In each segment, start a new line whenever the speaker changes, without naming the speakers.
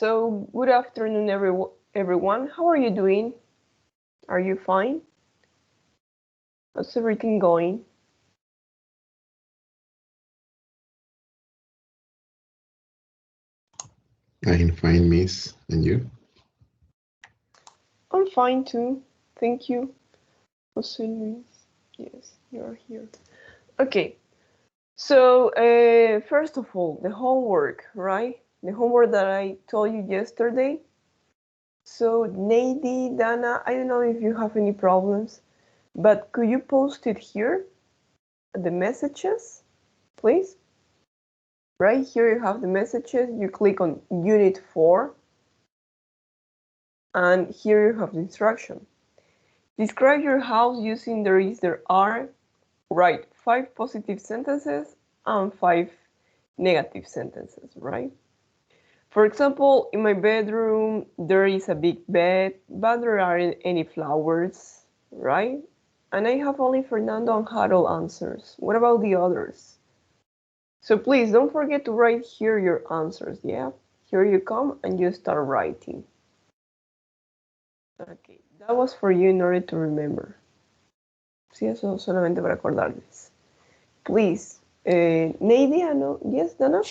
So, good afternoon, everyone. How are you doing? Are you fine? How's everything going?
I'm fine, miss. And you?
I'm fine too. Thank you, Jose Luis. Yes, you're here. Okay. So, first of all, the homework, right? The homework that I told you yesterday. So, Nady, Dana, I don't know if you have any problems, but could you post it here? The messages, please? Right here you have the messages. You click on Unit 4. And here you have the instruction. Describe your house using there is, there are. Write 5 positive sentences and 5 negative sentences, right? For example, in my bedroom, there is a big bed, but there aren't any flowers, right? And I have only Fernando and Harold answers. What about the others? So please don't forget to write here your answers, yeah? Here you come and you start writing. Okay, that was for you in order to remember. Sí, eso solamente para acordarles. Please, Neidia, ¿no? Yes, Dana?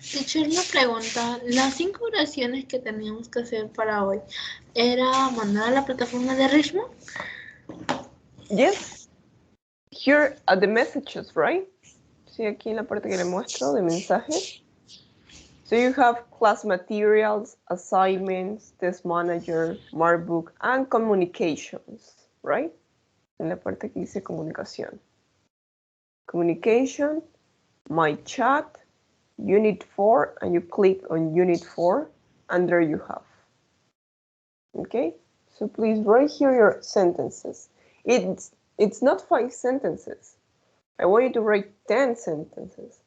Teacher, una pregunta. Las 5 oraciones que teníamos que hacer para hoy, ¿era mandar a la plataforma de Richmond?
Yes. Here are the messages, right? Sí, aquí en la parte que le muestro de mensajes. So you have class materials, assignments, test manager, markbook, and communications, right? En la parte que dice comunicación. Communication, my chat, Unit 4, and you click on Unit 4, and there you have. Okay? So please write here your sentences. It's not 5 sentences. I want you to write 10 sentences.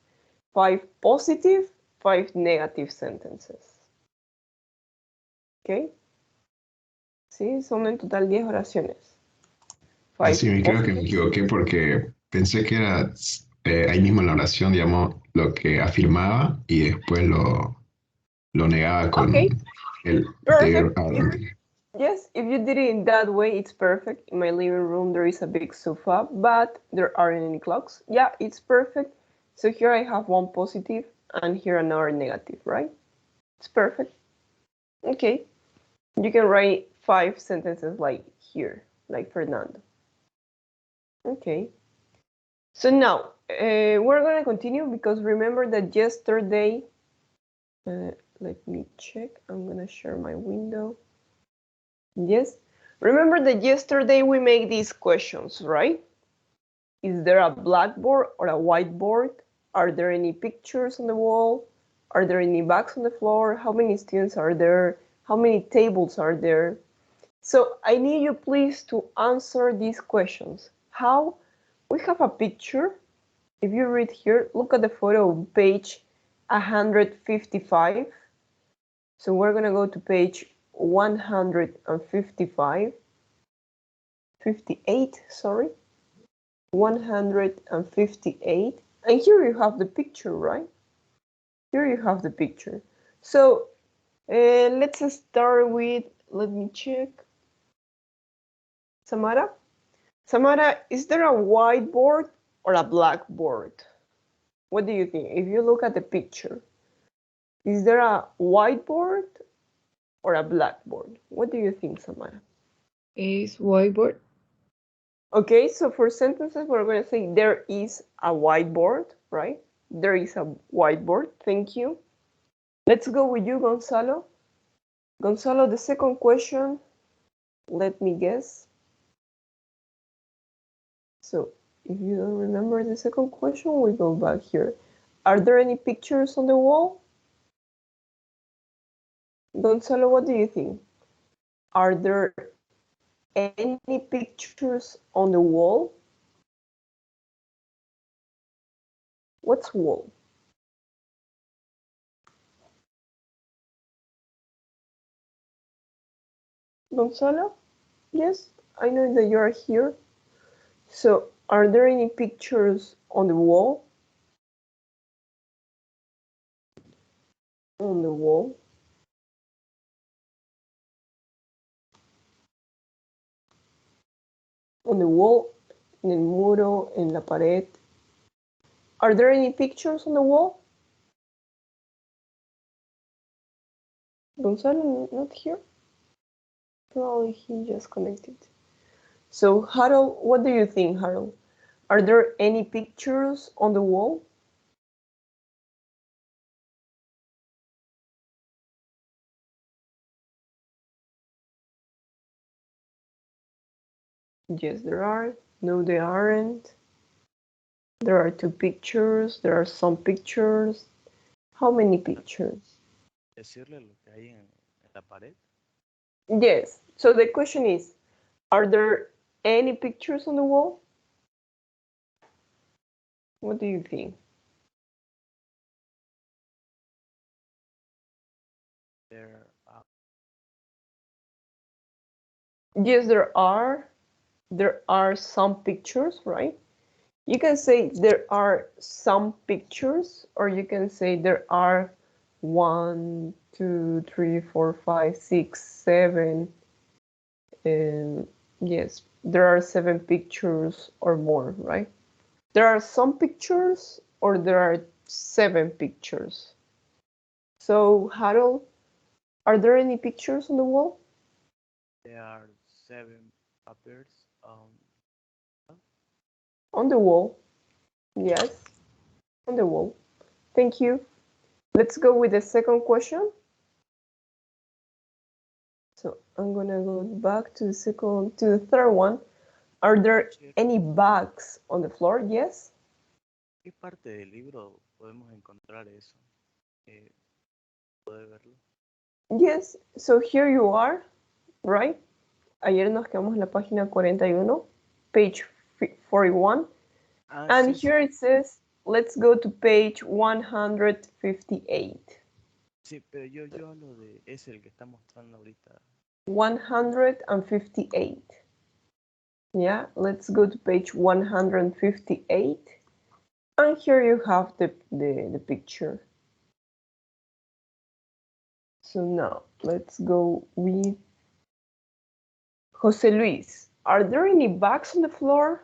5 positive, 5 negative sentences. Okay? Sí, son en total 10 oraciones.
Sí, creo que me equivoqué porque pensé que era ahí mismo en la oración, digamos, lo que afirmaba y después lo negaba con
Okay,
el there
perfect.
are.
Yes, if you did it in that way, it's perfect. In my living room, there is a big sofa, but there aren't any clocks. Yeah, it's perfect. So here I have one positive and here another negative, right? It's perfect. Okay. You can write 5 sentences like here, like Fernando. Okay. So now, we're going to continue because remember that yesterday, let me check. I'm going to share my window. Yes. Remember that yesterday we made these questions, right? Is there a blackboard or a whiteboard? Are there any pictures on the wall? Are there any bags on the floor? How many students are there? How many tables are there? So I need you please to answer these questions. How? We have a picture. If you read here, look at the photo on page 155. So we're going to go to page 155. 58, sorry. 158. And here you have the picture, right? Here you have the picture. So let's start with, let me check. Samara? Samara, is there a whiteboard or a blackboard? What do you think? If you look at the picture, is there a whiteboard or a blackboard? What do you think, Samara?
Is whiteboard.
Okay, so for sentences, we're going to say there is a whiteboard, right? There is a whiteboard. Thank you. Let's go with you, Gonzalo. Gonzalo, the second question, let me guess. So if you don't remember the second question, we go back here. Are there any pictures on the wall? Gonzalo, what do you think? Are there any pictures on the wall? What's wall? Gonzalo? Yes, I know that you are here. So, are there any pictures on the wall? On the wall. On the wall, en el muro, en la pared. Are there any pictures on the wall? Gonzalo, not here? Probably he just connected. So, Harold, what do you think, Harold? Are there any pictures on the wall? Yes, there are. No, there aren't. There are 2 pictures. There are some pictures. How many pictures?
Decirle lo que hay en la pared.
Yes. So the question is, are there any pictures on the wall? What do you think?
There are.
Yes, there are. There are some pictures, right? You can say there are some pictures, or you can say there are 1, 2, 3, 4, 5, 6, 7. Yes, there are 7 pictures or more, right? There are some pictures, or there are 7 pictures. So, Harold, are there any pictures on the wall?
There are 7 papers
On the wall. Yes, on the wall. Thank you. Let's go with the second question. So I'm gonna go back to the third one. Are there any bags on the floor? Yes.
¿Qué parte del libro podemos encontrar eso? ¿Puede verlo?
Yes. So here you are, right? Ayer nos quedamos en la página 41, page 41. And
sí,
here it says, let's go to page 158.
Sí, pero yo hablo de ese, el que está mostrando ahorita.
158. Yeah, let's go to page 158. And here you have the picture. So now let's go with Jose Luis. Are there any bags on the floor?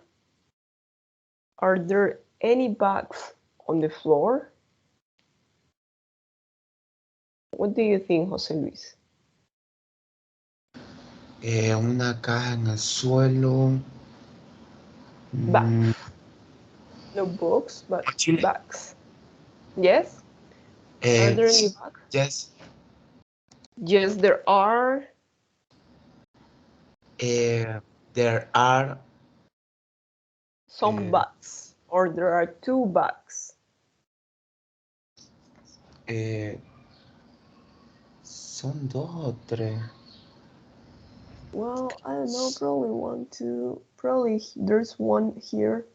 Are there any bags on the floor? What do you think, Jose Luis?
Una caja en el suelo.
Bags. No books, but
Mochila.
bags. Yes? Are there any bags?
Yes.
Yes, there are.
There are
Some bags, or there are 2 bags.
Son 2 o 3.
Well, I don't know, probably 1, 2, probably there's 1 here.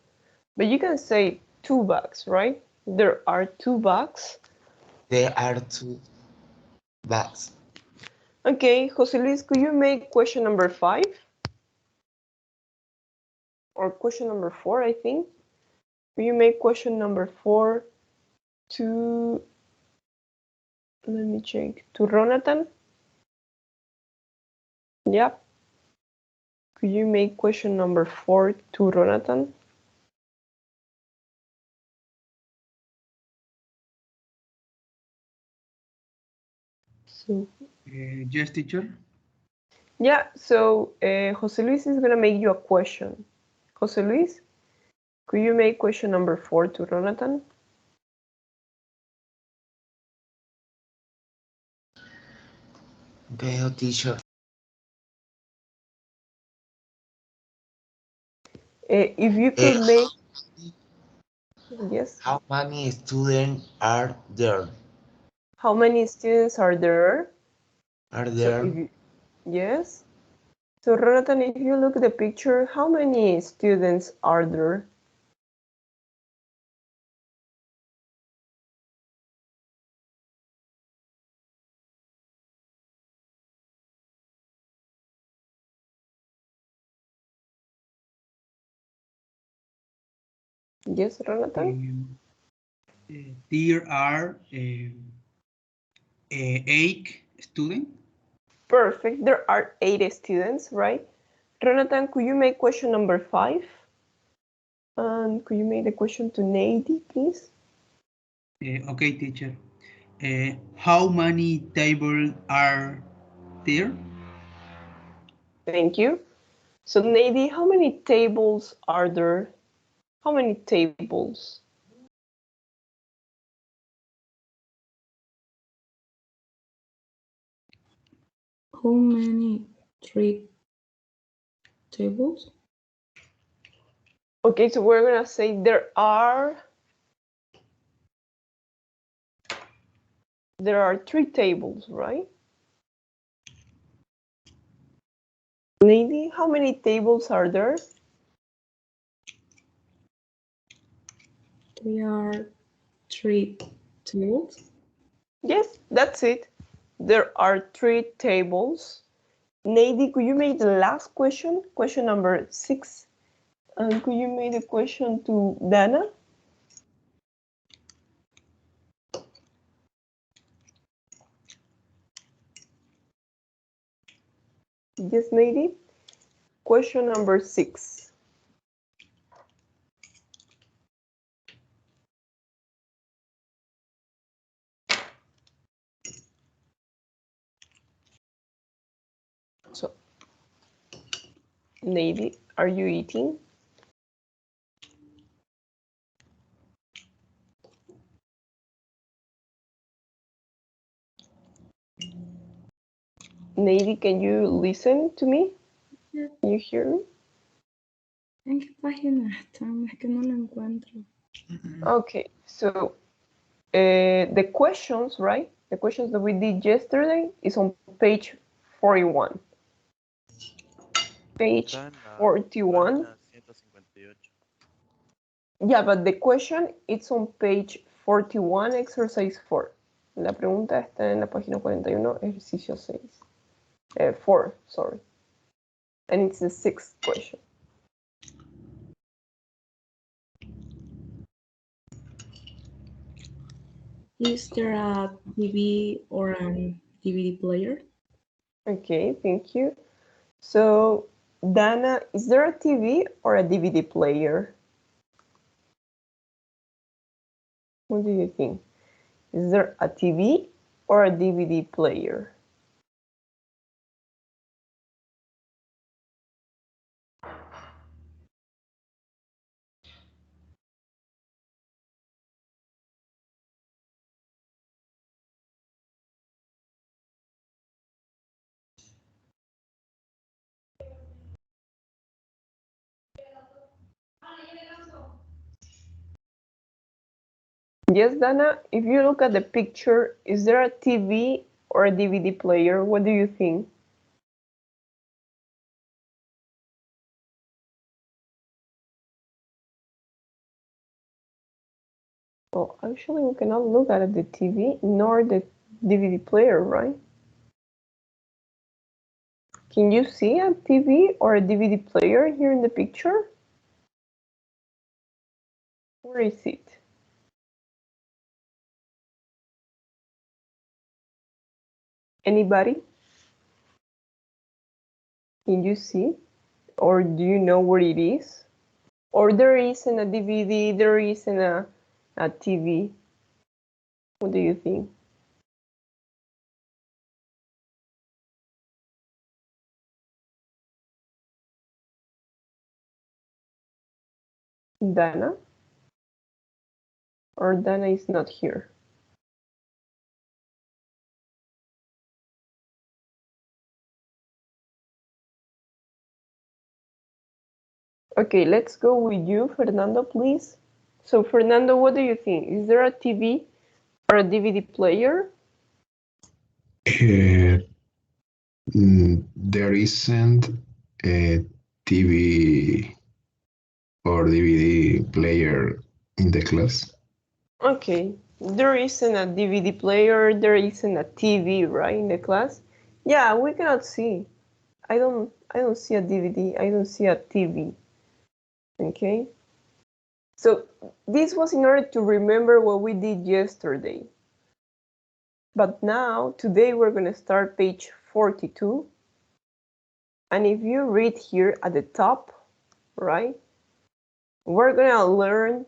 But you can say 2 bags, right? There are 2 bags.
There are 2 bags.
Okay, Jose Luis, could you make question number 5? Or question number 4, I think. Could you make question number 4 to, let me check, to Ronatan? Yep. Could you make question number 4 to Ronatan? So,
yes, teacher.
yeah, so Jose Luis is going to make you a question. Jose Luis, could you make question number 4 to Ronatan?
Okay, teacher.
If you could make... Yes?
How many students are there?
How many students are there?
Are there?
So yes. So Ronatan, if you look at the picture, how many students are there? Yes, Ronatan?
There are 8 students.
Perfect. There are 8 students, right? Jonathan, could you make question number 5? And could you make the question to Nady, please?
Okay, teacher. How many tables are there?
Thank you. So Nady, how many tables are there? How many tables?
How many? 3 tables?
Okay, so we're gonna say there are 3 tables, right? Nady, how many tables are there?
There are 3 tables.
Yes, that's it. There are 3 tables. Nady, could you make the last question? Question number 6. And could you make the question to Dana? Yes, Nady. Question number 6. So, Nady, are you eating? Nady, can you listen to me?
Yeah.
Can you hear me?
¿En qué página están? Es que no lo encuentro.
Okay, so the questions, right? The questions that we did yesterday is on page 41. Page
Está en la
41.
página 158.
Yeah, but the question is on page 41, exercise 4. La pregunta está en la página 41, ejercicio 6. 4, sorry. And it's the 6th question.
Is there a TV or a DVD player?
Okay, thank you. So, Dana, is there a TV or a DVD player? What do you think? Is there a TV or a DVD player? Yes, Dana, if you look at the picture, is there a TV or a DVD player? What do you think? Well, actually, we cannot look at the TV nor the DVD player, right? Can you see a TV or a DVD player here in the picture? Where is it? Anybody? Can you see? Or do you know where it is? Or there isn't a DVD, there isn't a TV? What do you think? Dana? Or Dana is not here? Okay, let's go with you, Fernando, please. So, Fernando, what do you think? Is there a TV or a DVD player?
There isn't a TV or DVD player in the class.
Okay, there isn't a DVD player, there isn't a TV, right, in the class? Yeah, we cannot see. I don't see a DVD, I don't see a TV. Okay? So this was in order to remember what we did yesterday. But now, today we're going to start page 42. And if you read here at the top, right, we're gonna learn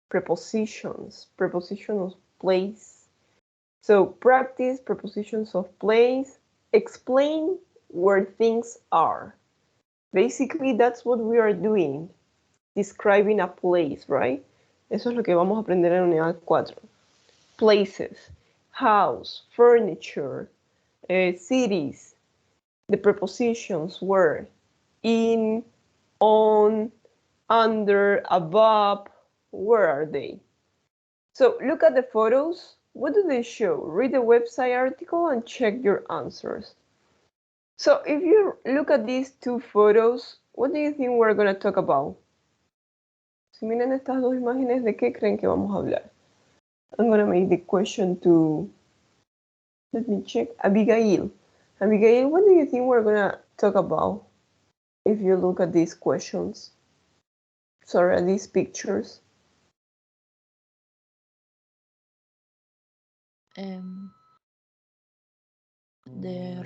prepositions of place. So practice prepositions of place, explain where things are. Basically, that's what we are doing, describing a place, right? Eso es lo que vamos a aprender en la unidad 4. Places, house, furniture, cities, the prepositions were in, on, under, above. Where are they? So look at the photos. What do they show? Read the website article and check your answers. So if you look at these two photos, what do you think we're going to talk about? Si miren estas dos imágenes, ¿de qué creen que vamos a hablar? I'm going to make the question to, let me check, Abigail. Abigail, what do you think we're going to talk about if you look at these questions? Sorry, at these pictures.
The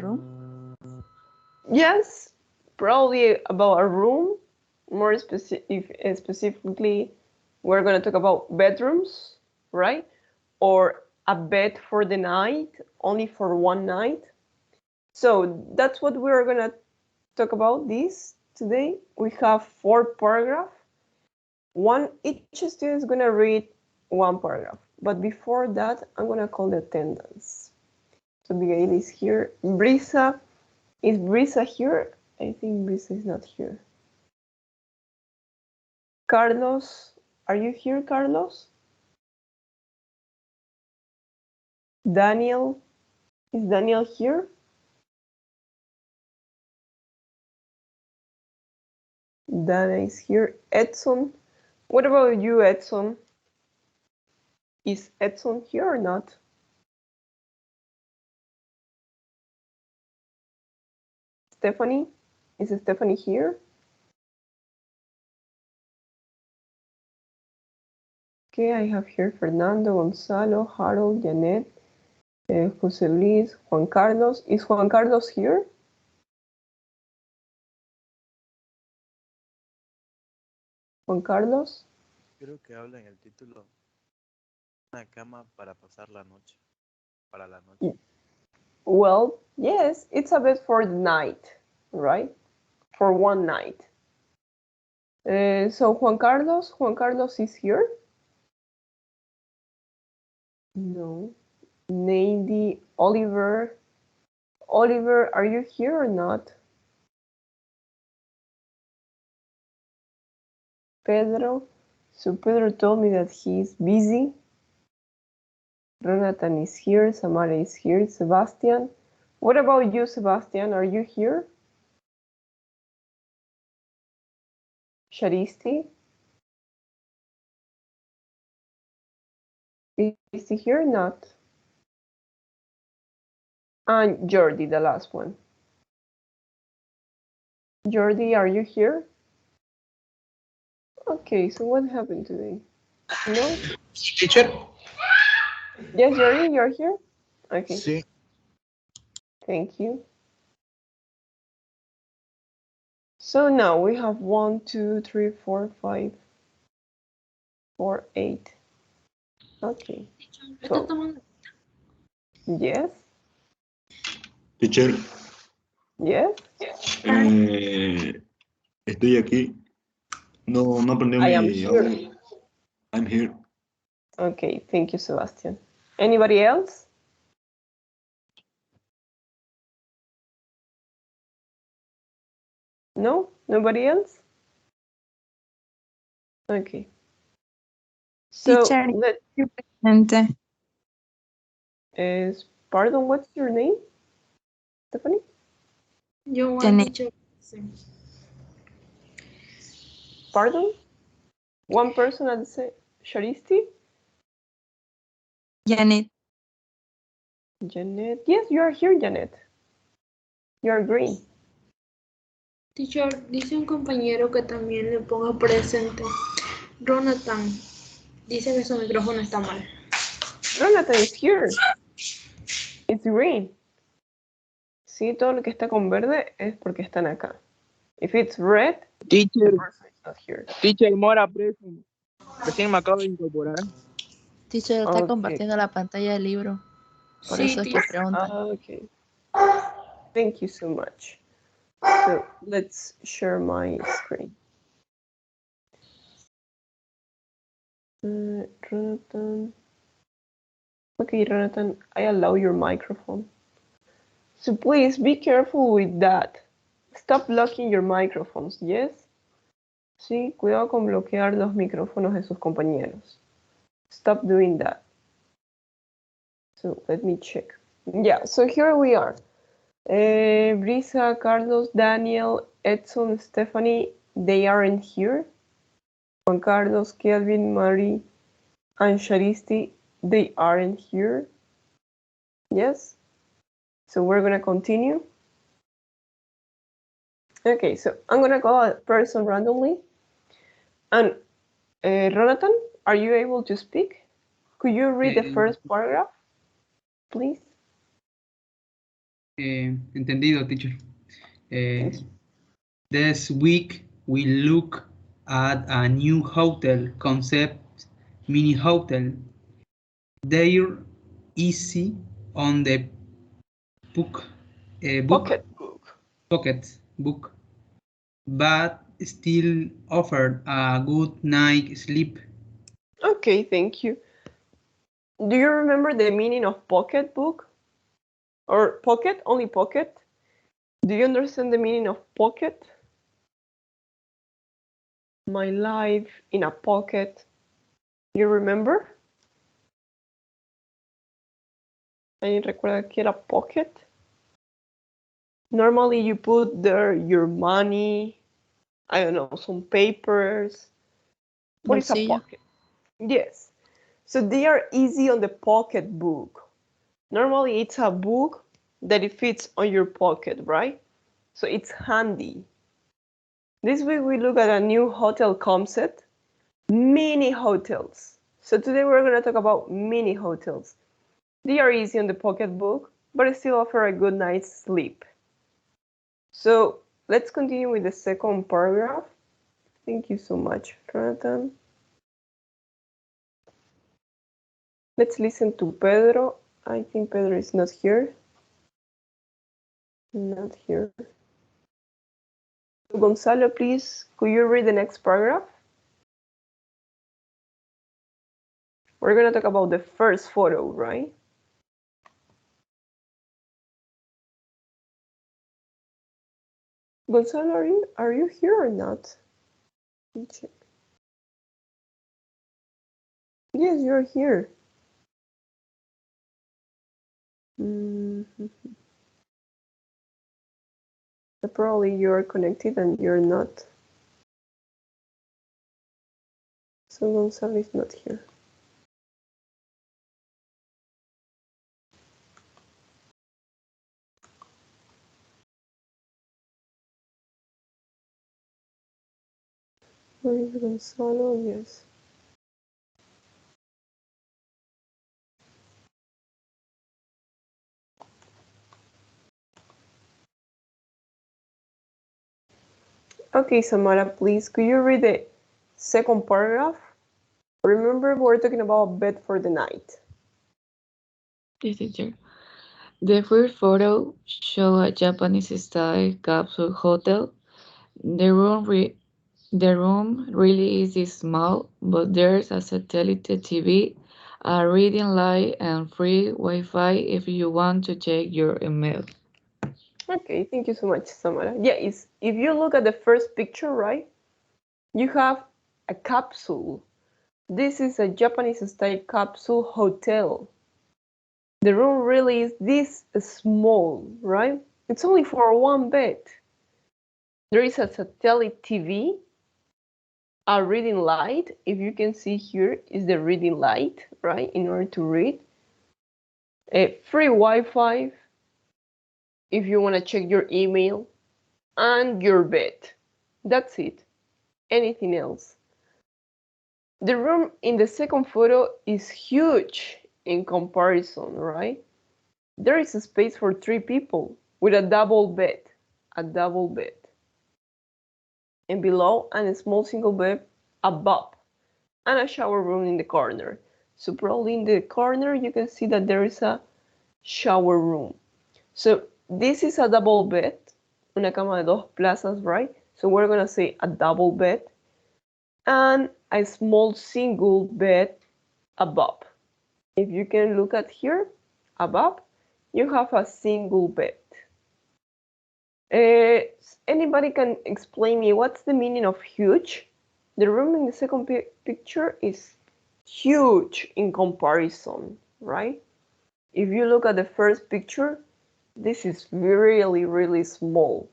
room?
Yes, probably about a room. More specifically, we're going to talk about bedrooms, right? Or a bed for the night, only for one night. So that's what we're going to talk about this today. We have 4 paragraphs. Each student is going to read 1 paragraph. But before that, I'm going to call the attendance. So Abigail is here. Brisa, is Brisa here? I think Brisa is not here. Carlos, are you here, Carlos? Daniel, is Daniel here? Dana is here. Edson, what about you, Edson? Is Edson here or not? Stephanie, is Stephanie here? Okay, I have here Fernando, Gonzalo, Harold, Janet, Jose Luis, Juan Carlos. Is Juan Carlos here? Juan Carlos?
Creo que habla en el título una cama para pasar la noche. Para la noche.
Well, yes, it's a bed for the night, right? For one night. So Juan Carlos is here? No. Nady, Oliver, are you here or not? Pedro, so Pedro told me that he's busy. Jonathan is here, Samara is here, Sebastian. What about you, Sebastian? Are you here? Sharisti? Is he here or not? And Jordi, the last one. Jordi, are you here? Okay, so what happened today? No?
Teacher?
Yes, Jordi, you're here? Okay.
Sí.
Thank you. So now we have 1, 2, 3, 4, 5, 4, 8. Okay. So, yes.
Teacher,
Yes.
estoy aquí. No aprendió
I am
mi
here.
audio. I'm here.
Okay, thank you, Sebastian. Anybody else? No? Nobody else? Okay. So
Teacher,
let
presente.
pardon, what's your name? Stephanie?
Yo one
Janet.
teacher.
Pardon? One person at the Sharisti?
Janet.
Janet. Yes, you are here, Janet. You are green.
Teacher, dice un compañero que también le ponga presente. Jonathan dice que su micrófono está mal.
Jonathan is here. It's green. Sí, todo lo que está con verde es porque están acá. If it's red,
Teacher,
the person is not here.
teacher Mora present. Recién me acabo de incorporar.
Teacher está
Okay.
compartiendo la pantalla del libro. Por
Sí,
eso es que
teacher.
preguntan.
Okay. Thank you so much. So let's share my screen. Jonathan. Okay, Jonathan, I allow your microphone. So please be careful with that. Stop blocking your microphones, yes? Sí, cuidado con bloquear los micrófonos de sus compañeros. Stop doing that. So let me check. Yeah, so here we are. Brisa, Carlos, Daniel, Edson, Stephanie, they aren't here. Juan Carlos, Kelvin, Marie, and Sharisti, they aren't here. Yes? So we're gonna continue. Okay, so I'm gonna call a person randomly. And Jonathan, are you able to speak? Could you read the first paragraph, please?
Entendido, teacher. This week we look at a new hotel concept, mini hotel. They're easy on the pocket book, but still offered a good night sleep.
Okay, thank you. Do you remember the meaning of pocket book? Or pocket, only pocket? Do you understand the meaning of pocket? My life in a pocket. You remember? ¿Alguien recuerda que era pocket? Normally you put there your money, I don't know, some papers. What is a pocket? Yes. So they are easy on the pocket book. Normally it's a book that it fits on your pocket, right? So it's handy. This week we look at a new hotel concept, mini hotels. So today we're going to talk about mini hotels. They are easy on the pocket book, but still offer a good night's sleep. So let's continue with the second paragraph. Thank you so much, Jonathan. Let's listen to Pedro. I think Pedro is not here. Not here. Gonzalo, please, could you read the next paragraph? We're going to talk about the first photo, right? Gonzalo, are you here or not? Let me check. Yes, you're here. So probably you're connected and you're not. So Gonzalo is not here. Where is Gonzalo? Yes. Okay, Samara, please, could you read the second paragraph? Remember, we're talking about bed for the night.
Yes, teacher. The first photo shows a Japanese-style capsule hotel. The room really is small, but there's a satellite TV, a reading light, and free Wi-Fi if you want to check your email.
Okay, thank you so much, Samara. Yeah, if you look at the first picture, right, you have a capsule. This is a Japanese-style capsule hotel. The room really is this small, right? It's only for one bed. There is a satellite TV, a reading light. If you can see here is the reading light, right, in order to read. A free Wi-Fi if you want to check your email, and your bed. That's it. Anything else? The room in the second photo is huge in comparison, right? There is a space for 3 people. with a double bed, and below, and a small single bed above, and a shower room in the corner. So probably in the corner you can see that there is a shower room. So this is a double bed, una cama de dos plazas, right? So we're gonna say a double bed and a small single bed above. If you can look at here, above, you have a single bed. Anybody can explain me what's the meaning of huge? The room in the second picture is huge in comparison, right? If you look at the first picture, this is really, really small.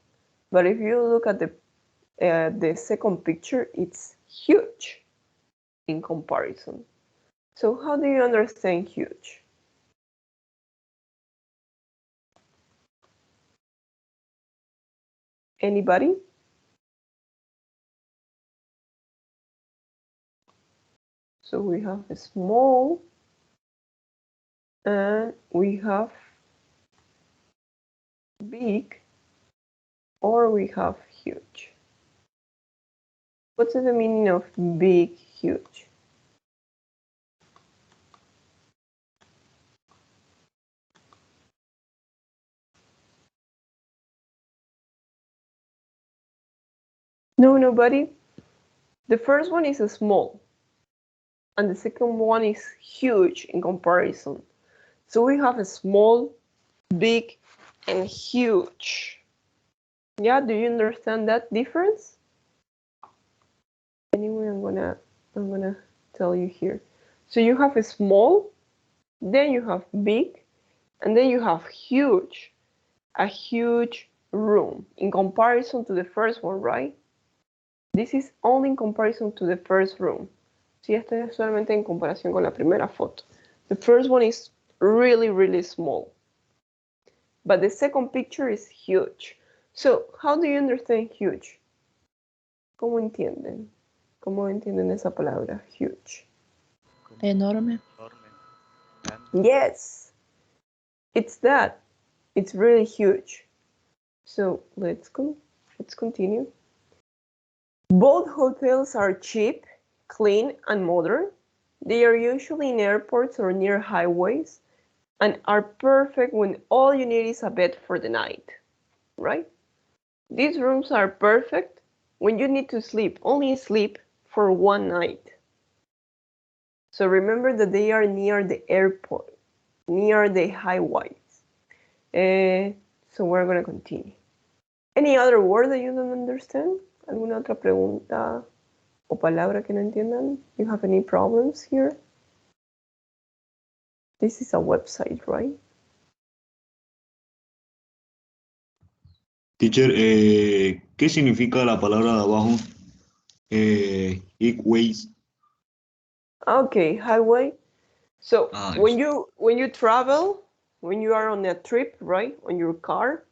But if you look at the second picture, it's huge in comparison. So how do you understand huge? Anybody? So we have a small and we have big or we have huge. What's the meaning of big, huge? No, nobody? The first one is a small and the second one is huge in comparison. So we have a small, big, and huge. Yeah, do you understand that difference? Anyway, I'm gonna tell you here. So you have a small, then you have big, and then you have huge. A huge room in comparison to the first one, right? This is only in comparison to the first room. Sí, esto es solamente en comparación con la primera foto. The first one is really, really small. But the second picture is huge. So, how do you understand huge? ¿Cómo entienden? ¿Cómo entienden esa palabra, huge?
Enorme.
Yes, it's that. It's really huge. So, let's continue. Both hotels are cheap, clean, and modern. They are usually in airports or near highways and are perfect when all you need is a bed for the night, right? These rooms are perfect when you need to sleep, only sleep for one night. So remember that they are near the airport, near the highways. So we're going to continue. Any other word that you don't understand? ¿Alguna otra pregunta o palabra que no entiendan? You have any problems here? This is a website, right?
Teacher, ¿qué significa la palabra de abajo? Highways.
Okay, highway. So when
yes.
you travel, when you are on a trip, right, on your car.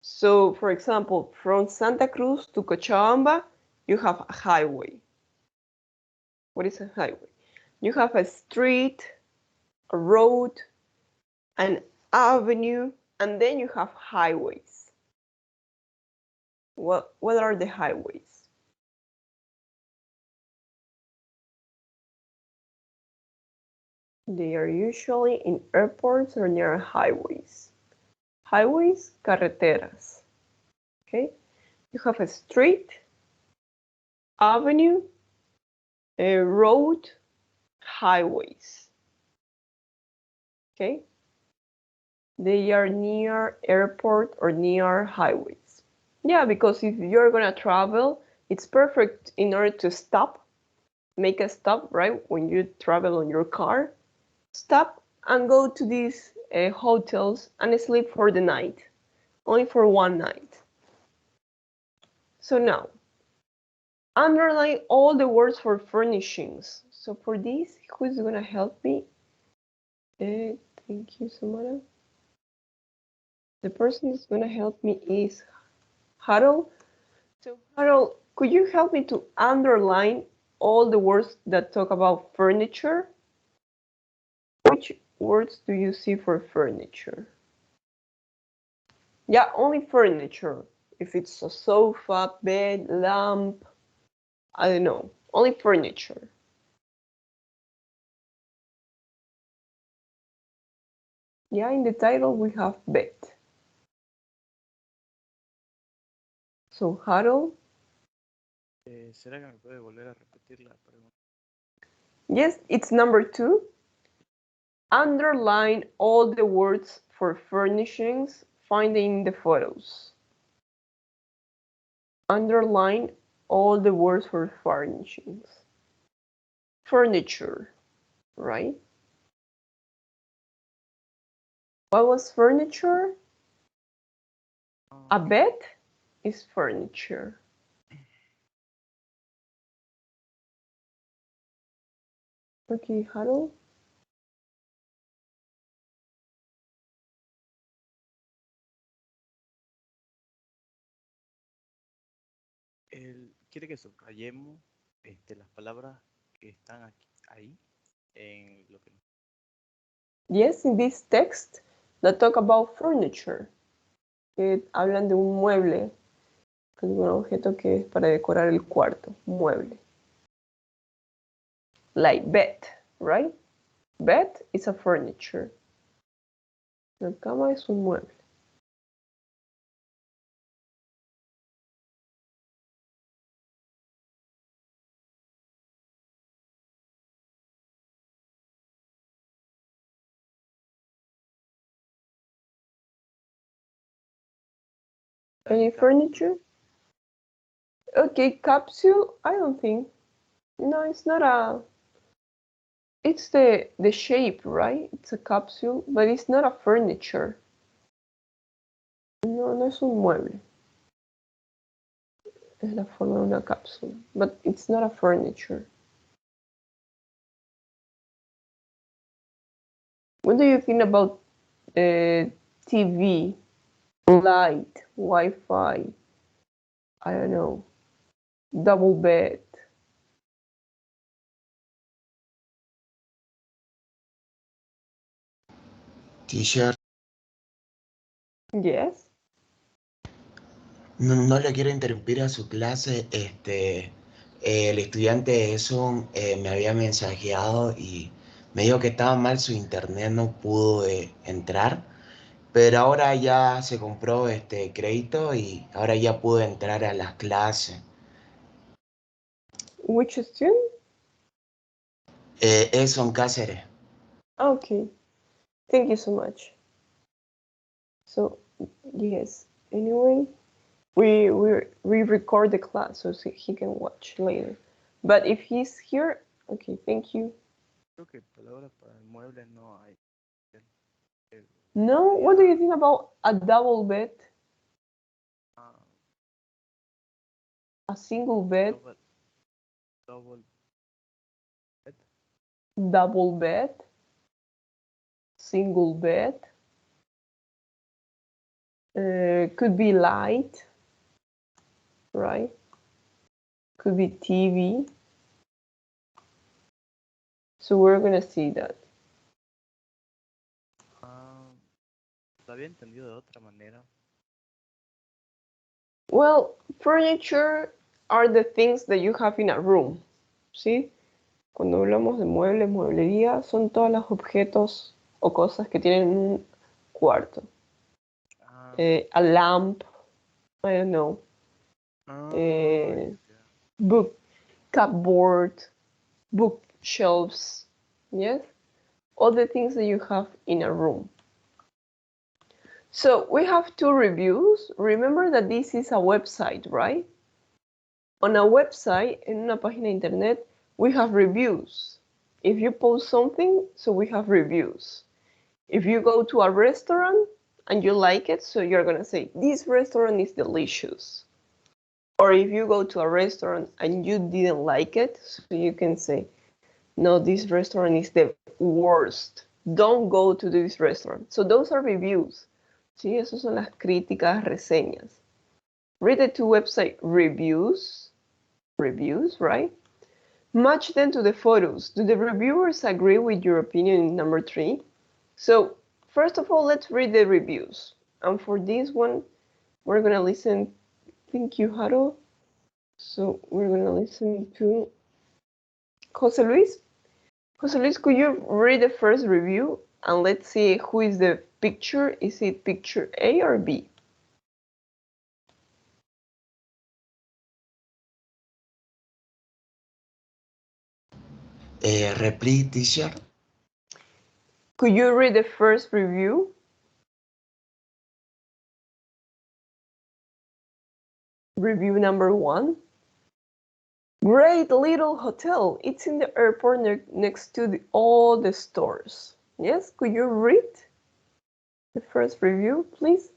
So for example, from Santa Cruz to Cochabamba, you have a highway. What is a highway? You have a street, a road, an avenue, and then you have highways. What are the highways? They are usually in airports or near highways. Highways, carreteras. Okay, you have a street, avenue, a road, highways. Okay, they are near airport or near highways. Yeah, because if you're gonna travel, it's perfect in order to stop, make a stop, right? When you travel on your car, stop and go to these hotels and sleep for the night, only for one night. So now, underline all the words for furnishings. So for this, who's gonna help me? Thank you, Samara. The person who's gonna help me is Harold. So Harold, could you help me to underline all the words that talk about furniture? Which words do you see for furniture? Yeah, only furniture. If it's a sofa, bed, lamp, I don't know. Only furniture. Yeah, in the title we have bed. So, Harold?
¿Será que me puede volver a repetir la pregunta?
Yes, it's number 2. Underline all the words for furnishings found in the photos. Underline all the words for furnishings. Furniture, right? What was furniture? A bed is furniture. Okay, Harold?
¿Quiere que subrayemos las palabras que están aquí, ahí en lo que...
Yes, in this text that talk about furniture. Que hablan de un mueble, que es un objeto que es para decorar el cuarto, mueble. Like bed, right? Bed is a furniture. La cama es un mueble. Any furniture? Okay, capsule, I don't think. No, it's not a... It's the shape, right? It's a capsule, but it's not a furniture. No, no es un mueble. Es la forma de una cápsula, but it's not a furniture. What do you think about TV, light, Wi-Fi? I don't know. Double bed.
Teacher,
Yes.
no le quiero interrumpir a su clase. El estudiante Esun me había mensajeado y me dijo que estaba mal su internet, no pudo entrar. Pero ahora ya se compró crédito y ahora ya pudo entrar a las clases.
Which student?
Esun Cáceres.
Okay. Thank you so much. So, yes. Anyway, we record the class so he can watch later. But if he's here, okay, thank you.
Creo que palabras para el mueble no hay.
No, what do you think about a double bed? A single bed?
Double bed.
Double bed? Single bed? Could be light, right? Could be TV. So we're gonna see that.
Lo había entendido de otra manera.
Well, furniture are the things that you have in a room, ¿sí? Cuando hablamos de muebles, mueblería, son todos los objetos o cosas que tienen un cuarto. A lamp, I don't know. Book, cupboard, bookshelves, yes? All the things that you have in a room. So we have 2 reviews. Remember that this is a website, right? On a website, en una página de internet, we have reviews. If you post something, so we have reviews. If you go to a restaurant and you like it, so you're gonna say, this restaurant is delicious. Or if you go to a restaurant and you didn't like it, so you can say, no, this restaurant is the worst. Don't go to this restaurant. So those are reviews. Sí, esas son las críticas, reseñas. Read the 2 website reviews, right? Match them to the photos. Do the reviewers agree with your opinion in number 3? So, first of all, let's read the reviews. And for this one, we're gonna listen. Thank you, Harold. So we're gonna listen to Jose Luis. Jose Luis, could you read the first review and let's see who is the picture? Is it picture A or B?
Repeat, teacher.
Could you read the first review? Review number 1. Great little hotel. It's in the airport next to all the stores. Yes, could you read the first review, please?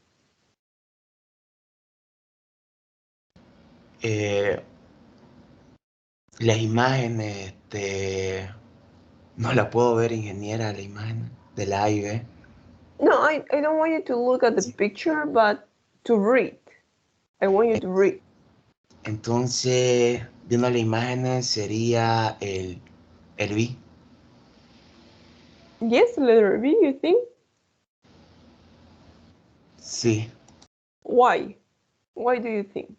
Las imágenes, no la puedo ver, ingeniera, la imagen de la A y B.
No, I don't want you to look at the picture, but to read. I want you to read.
Entonces, viendo las imágenes, sería el B.
Yes, letter B, you think?
Sí.
Why? Why do you think?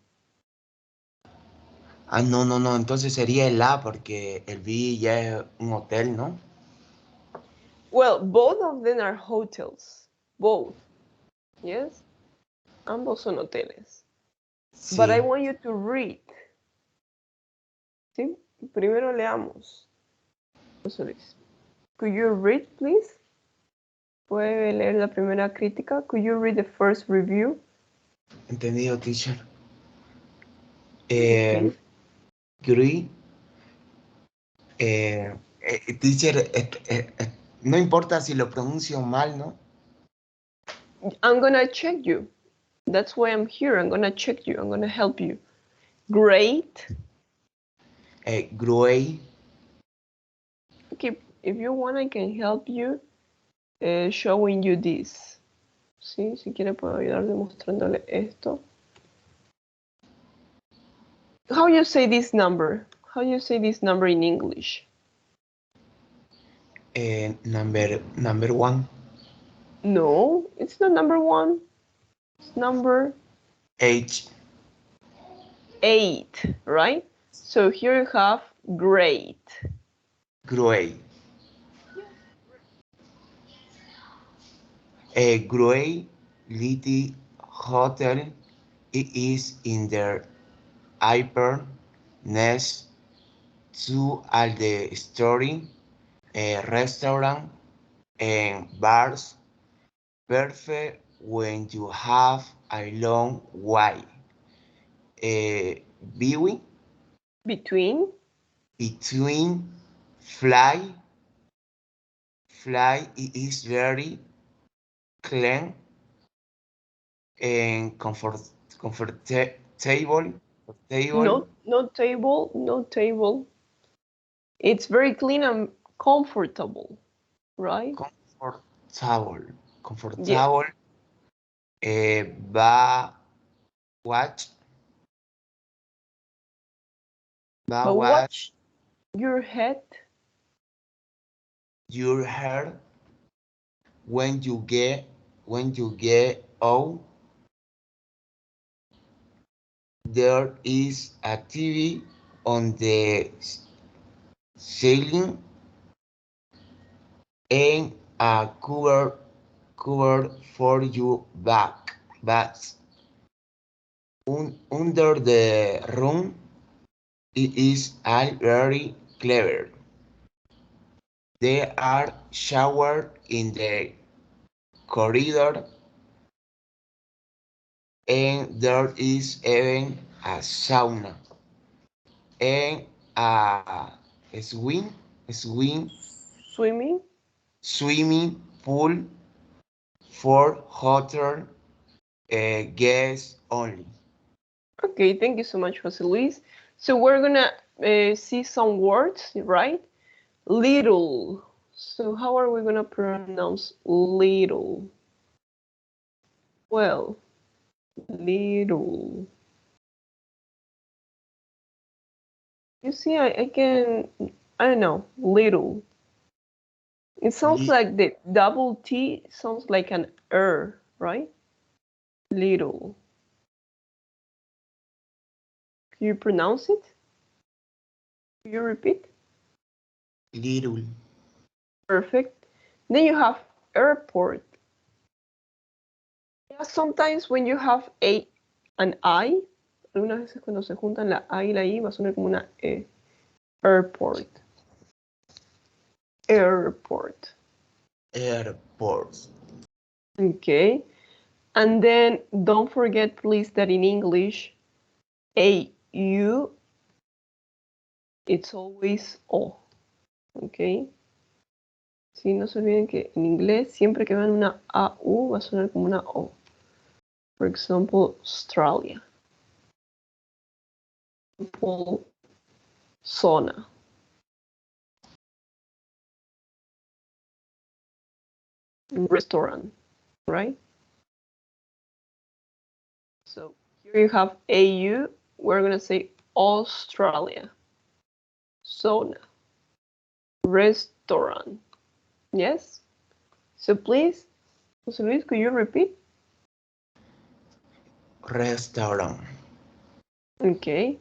Ah, no, entonces sería el A porque el B ya es un hotel, ¿no?
Well, both of them are hotels. Both. Yes? Ambos son hoteles.
Sí.
But I want you to read. ¿Sí? Primero leamos. José Luis. Could you read, please? ¿Puede leer la primera crítica? Could you read the first review?
Entendido, teacher.
Okay.
Agree. Teacher, no importa si lo pronuncio mal, ¿no?
I'm gonna check you. That's why I'm here. I'm gonna check you. I'm gonna help you. Great.
Gruey.
Okay, if you want, I can help you showing you this. Sí, si quiere puedo ayudar demostrándole esto. How you say this number? How you say this number in English?
Number 1.
No, it's not number 1. It's number
8.
8, right? So here you have great.
Gruey. Gruey Little Hotel. It is in the upper next to all the story, restaurant and bars. Perfect when you have a long way. Viewing
Between
fly it is very clean and comfortable.
no table. It's very clean and comfortable, right?
Comfortable.
Yes.
Watch
But watch your head.
Your hair when you get out. There is a TV on the ceiling and a cover for your bags. Under the room, it is all very clever. There are showers in the corridor, and there is even a sauna and a swimming pool for hotel guests only.
Okay, thank you so much, Jose Luis. So we're gonna see some words, right? Little. So how are we gonna pronounce little? Well, little. You see, I don't know, little. It sounds like the double T sounds like an right? Little. Can you pronounce it? Can you repeat?
Little.
Perfect. Then you have airport. Yeah, sometimes when you have a an I, algunas veces cuando se juntan la A y la I va a sonar como una E. Airport. Airport.
Airport.
Okay. And then don't forget, please, that in English, A-U, it's always O. Okay. Sí, no se olviden que en inglés, siempre que vean una A-U, va a sonar como una O. For example, Australia. Example, sauna. Restaurant, right? So here you have AU, we're gonna say Australia. Sauna. Restaurant. Yes? So please, José Luis, could you repeat?
Restaurant.
Okay.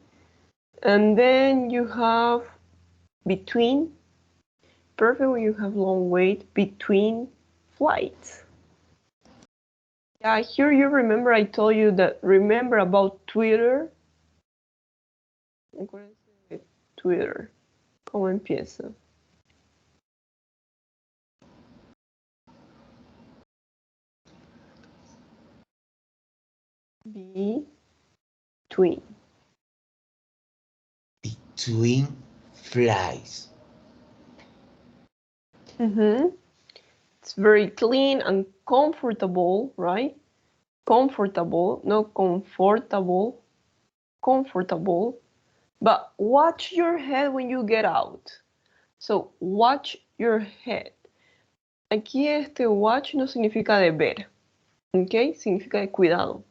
And then you have between. Perfect when you have long wait between flights. Yeah, here you remember I told you that remember about Twitter. Acuérdense de Twitter. ¿Cómo empieza? Between.
Between flies.
It's very clean and comfortable, right? Comfortable, not comfortable. Comfortable. But watch your head when you get out. So, watch your head. Aquí este watch no significa de ver, ¿ok? Significa de cuidado.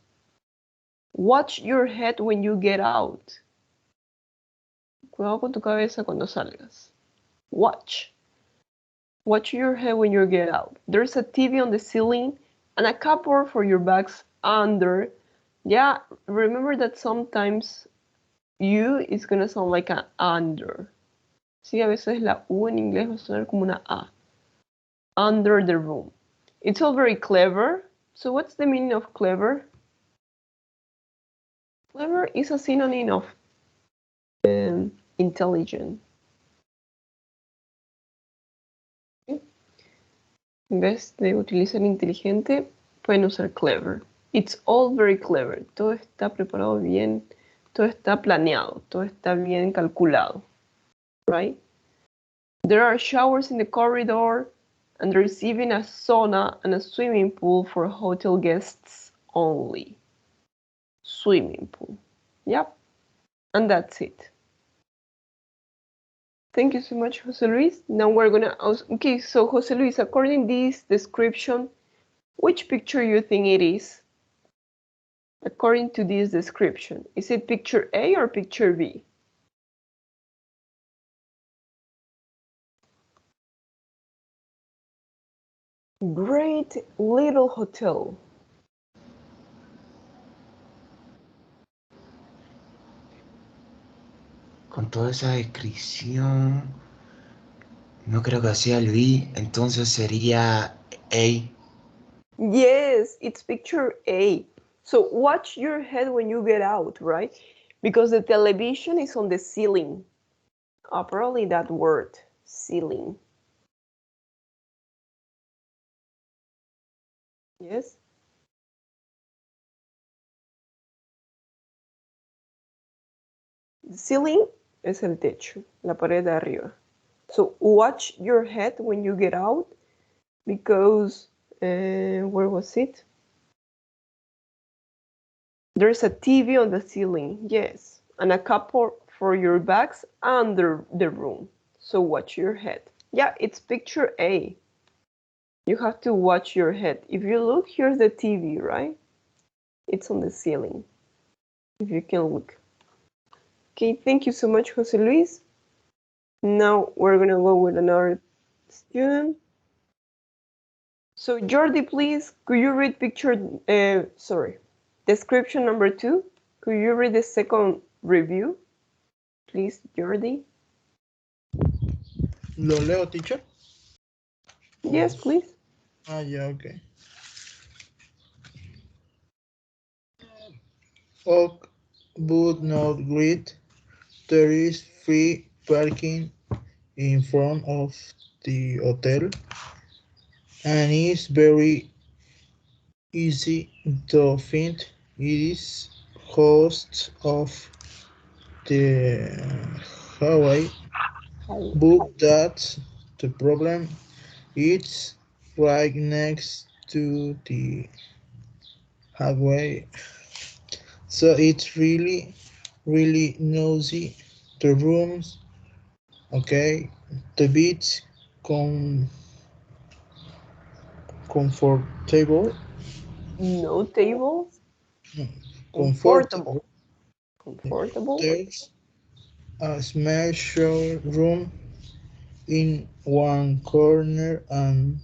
Watch your head when you get out. Cuidado con tu cabeza cuando salgas. Watch. Watch your head when you get out. There's a TV on the ceiling and a cupboard for your bags under. Yeah, remember that sometimes U is gonna sound like an under. Sí, a veces la U en inglés va a sonar como una A. Under the room. It's all very clever. So what's the meaning of clever? Clever is a synonym of intelligent. En vez de utilizar inteligente, pueden usar clever. It's all very clever. Todo está preparado bien, todo está planeado, todo está bien calculado. Right? There are showers in the corridor, and there's even a sauna and a swimming pool for hotel guests only. Swimming pool. Yep. And that's it. Thank you so much, Jose Luis. Now we're gonna, okay, so Jose Luis, according to this description, which picture you think it is? According to this description, is it picture A or picture B? Great little hotel.
Con toda esa descripción, no creo que sea el B, entonces sería A.
Yes, it's picture A. So watch your head when you get out, right? Because the television is on the ceiling. Probably that word, ceiling. Yes? The ceiling es el techo, la pared de arriba. So watch your head when you get out because, where was it? There's a TV on the ceiling, yes, and a cupboard for your bags under the room. So watch your head. Yeah, it's picture A. You have to watch your head. If you look, here's the TV, right? It's on the ceiling, if you can look. Okay, thank you so much, Jose Luis. Now we're gonna go with another student. So Jordi, please, could you read picture, sorry, Description number 2. Could you read the second review? Please, Jordi.
¿Lo leo, teacher?
Yes, please.
Yeah, okay. Oak would not greet. There is free parking in front of the hotel and it's very easy to find. It is host of the highway, but that's the problem. It's right next to the highway, so it's really noisy. The rooms, okay, the beach, com comfortable,
No table.
comfortable.
Comfortable.
There's a small shower room in one corner and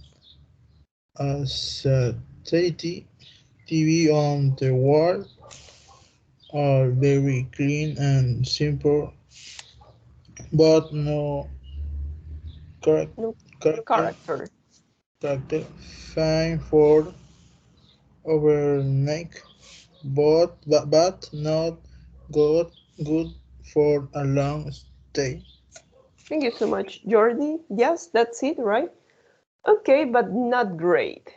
a satellite TV on the wall are very clean and simple, but no
No
character.
character.
Character fine for overnight, but not good for a long stay.
Thank you so much, Jordi. Yes, that's it, right? Okay, but not great.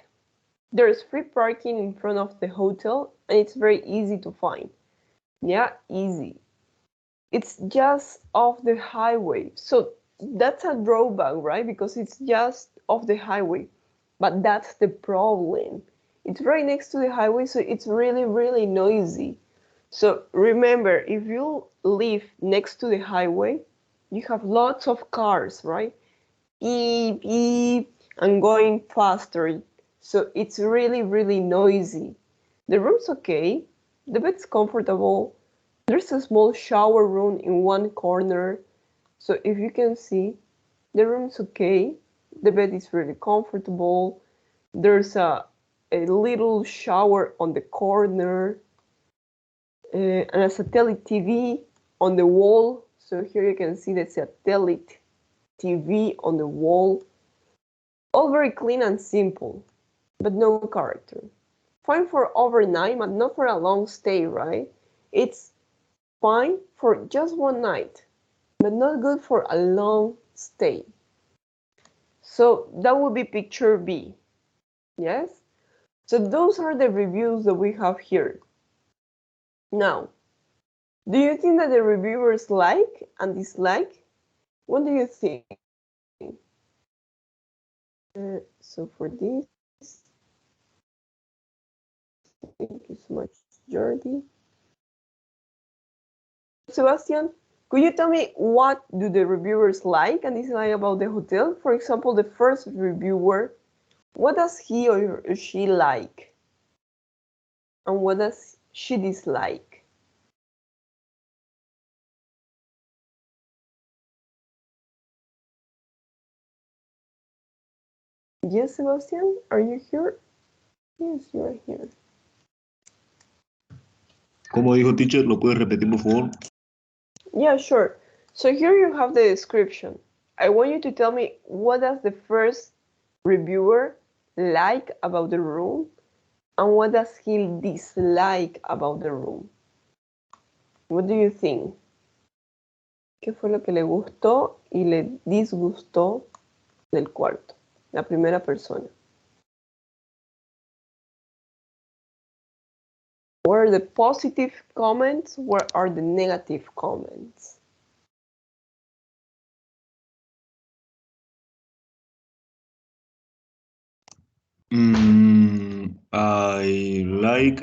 There's free parking in front of the hotel and it's very easy to find. Yeah, easy. It's just off the highway. So that's a drawback, right? Because it's just off the highway. But that's the problem. It's right next to the highway, so it's really noisy. So remember, if you live next to the highway, you have lots of cars, right? Beep, beep, and going faster. So it's really noisy. The room's okay. The bed's comfortable. There's a small shower room in one corner. So if you can see, the room's okay. The bed is really comfortable. There's a little shower on the corner and a satellite TV on the wall. So here you can see the satellite TV on the wall. All very clean and simple, but no character. Fine for overnight, but not for a long stay, right? It's fine for just one night, but not good for a long stay. So that would be picture B. Yes? So those are the reviews that we have here. Now, do you think that the reviewers like and dislike? What do you think? So for this, thank you so much, Jordi. Sebastian, could you tell me what do the reviewers like and dislike about the hotel? For example, the first reviewer, what does he or she like? And what does she dislike? Yes, Sebastian, are you here? Yes, you are here.
¿Cómo dijo teacher? ¿Lo puedes repetir, por favor?
Yeah, sure. So here you have the description. I want you to tell me what does the first reviewer like about the room and what does he dislike about the room. What do you think? ¿Qué fue lo que le gustó y le disgustó del cuarto? La primera persona. What are the positive comments? What are the negative comments?
I like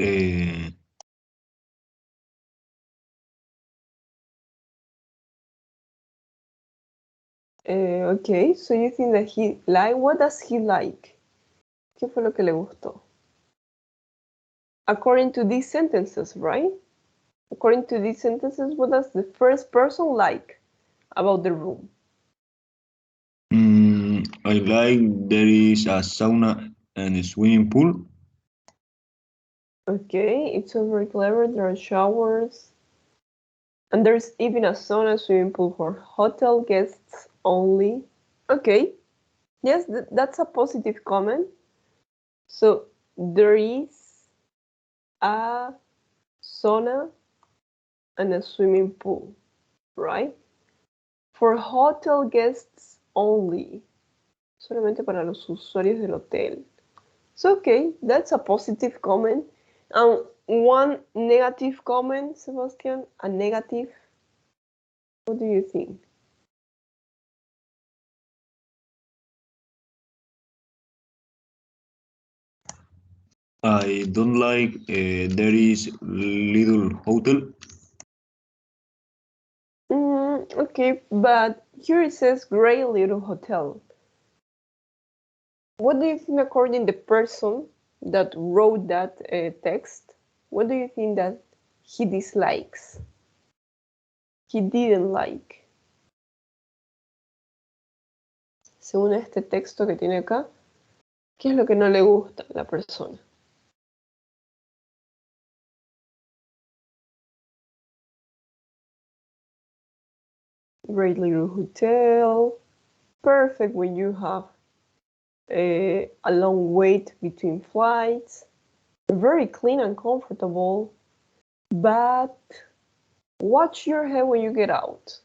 Okay, so you think that he like, what does he like? ¿Qué fue lo que le gustó? According to these sentences, right? According to these sentences, what does the first person like about the room?
I like there is a sauna and a swimming pool.
Okay, it's all very clever. There are showers. And there's even a sauna swimming pool for hotel guests only. Okay, yes, that's a positive comment. So there is a sauna and a swimming pool, right? For hotel guests only. Solamente para los usuarios del hotel. So, okay, that's a positive comment. And one negative comment, Sebastian, a negative. What do you think?
I don't like there is little hotel.
Okay, but here it says Grey Little Hotel. What do you think, according to the person that wrote that text? What do you think that he dislikes? He didn't like. Según este texto que tiene acá, ¿qué es lo que no le gusta a la persona? Great Little Hotel. Perfect when you have a long wait between flights. Very clean and comfortable. But watch your head when you get out.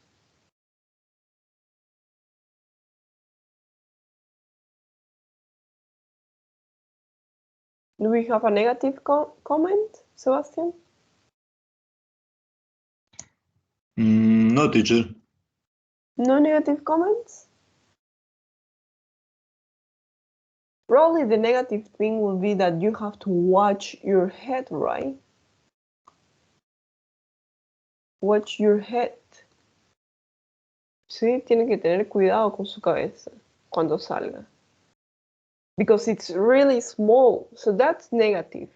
Do we have a negative comment, Sebastian?
No, teacher.
No negative comments? Probably the negative thing will be that you have to watch your head, right? Watch your head. Sí, tiene que tener cuidado con su cabeza cuando salga. Because it's really small, so that's negative.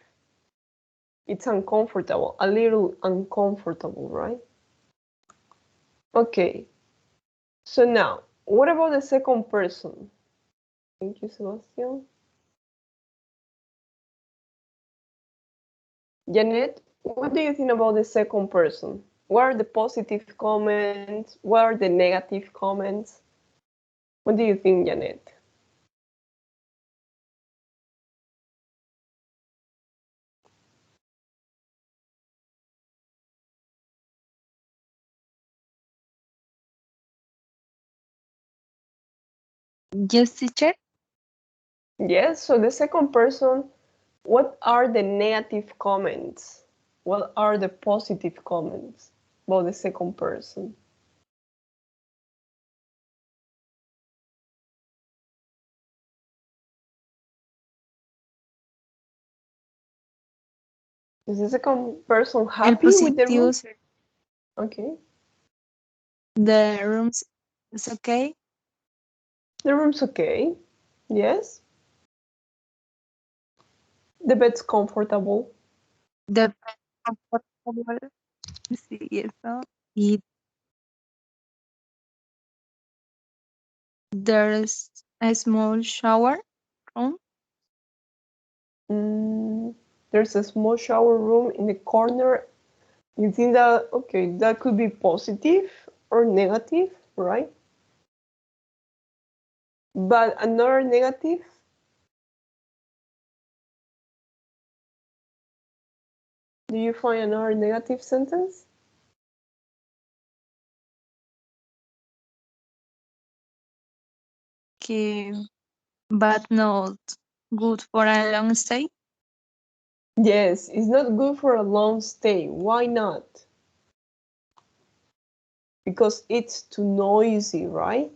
It's uncomfortable, a little uncomfortable, right? Okay. So now, what about the second person? Thank you, Sebastian. Janet, what do you think about the second person? What are the positive comments? What are the negative comments? What do you think, Janet?
Yes, teacher.
Yes, so the second person, what are the negative comments? What are the positive comments about the second person? Is the second person
El
happy with the room?
positivo,
Okay.
the rooms is okay.
The room's okay. Yes. The bed's comfortable.
The comfortable, sí, eso. Y there's a small shower room.
There's a small shower room in the corner. You think that, okay, that could be positive or negative, right? But another negative, do you find another negative sentence?
Okay, but not good for a long stay.
Yes, it's not good for a long stay. Why not? Because it's too noisy, right?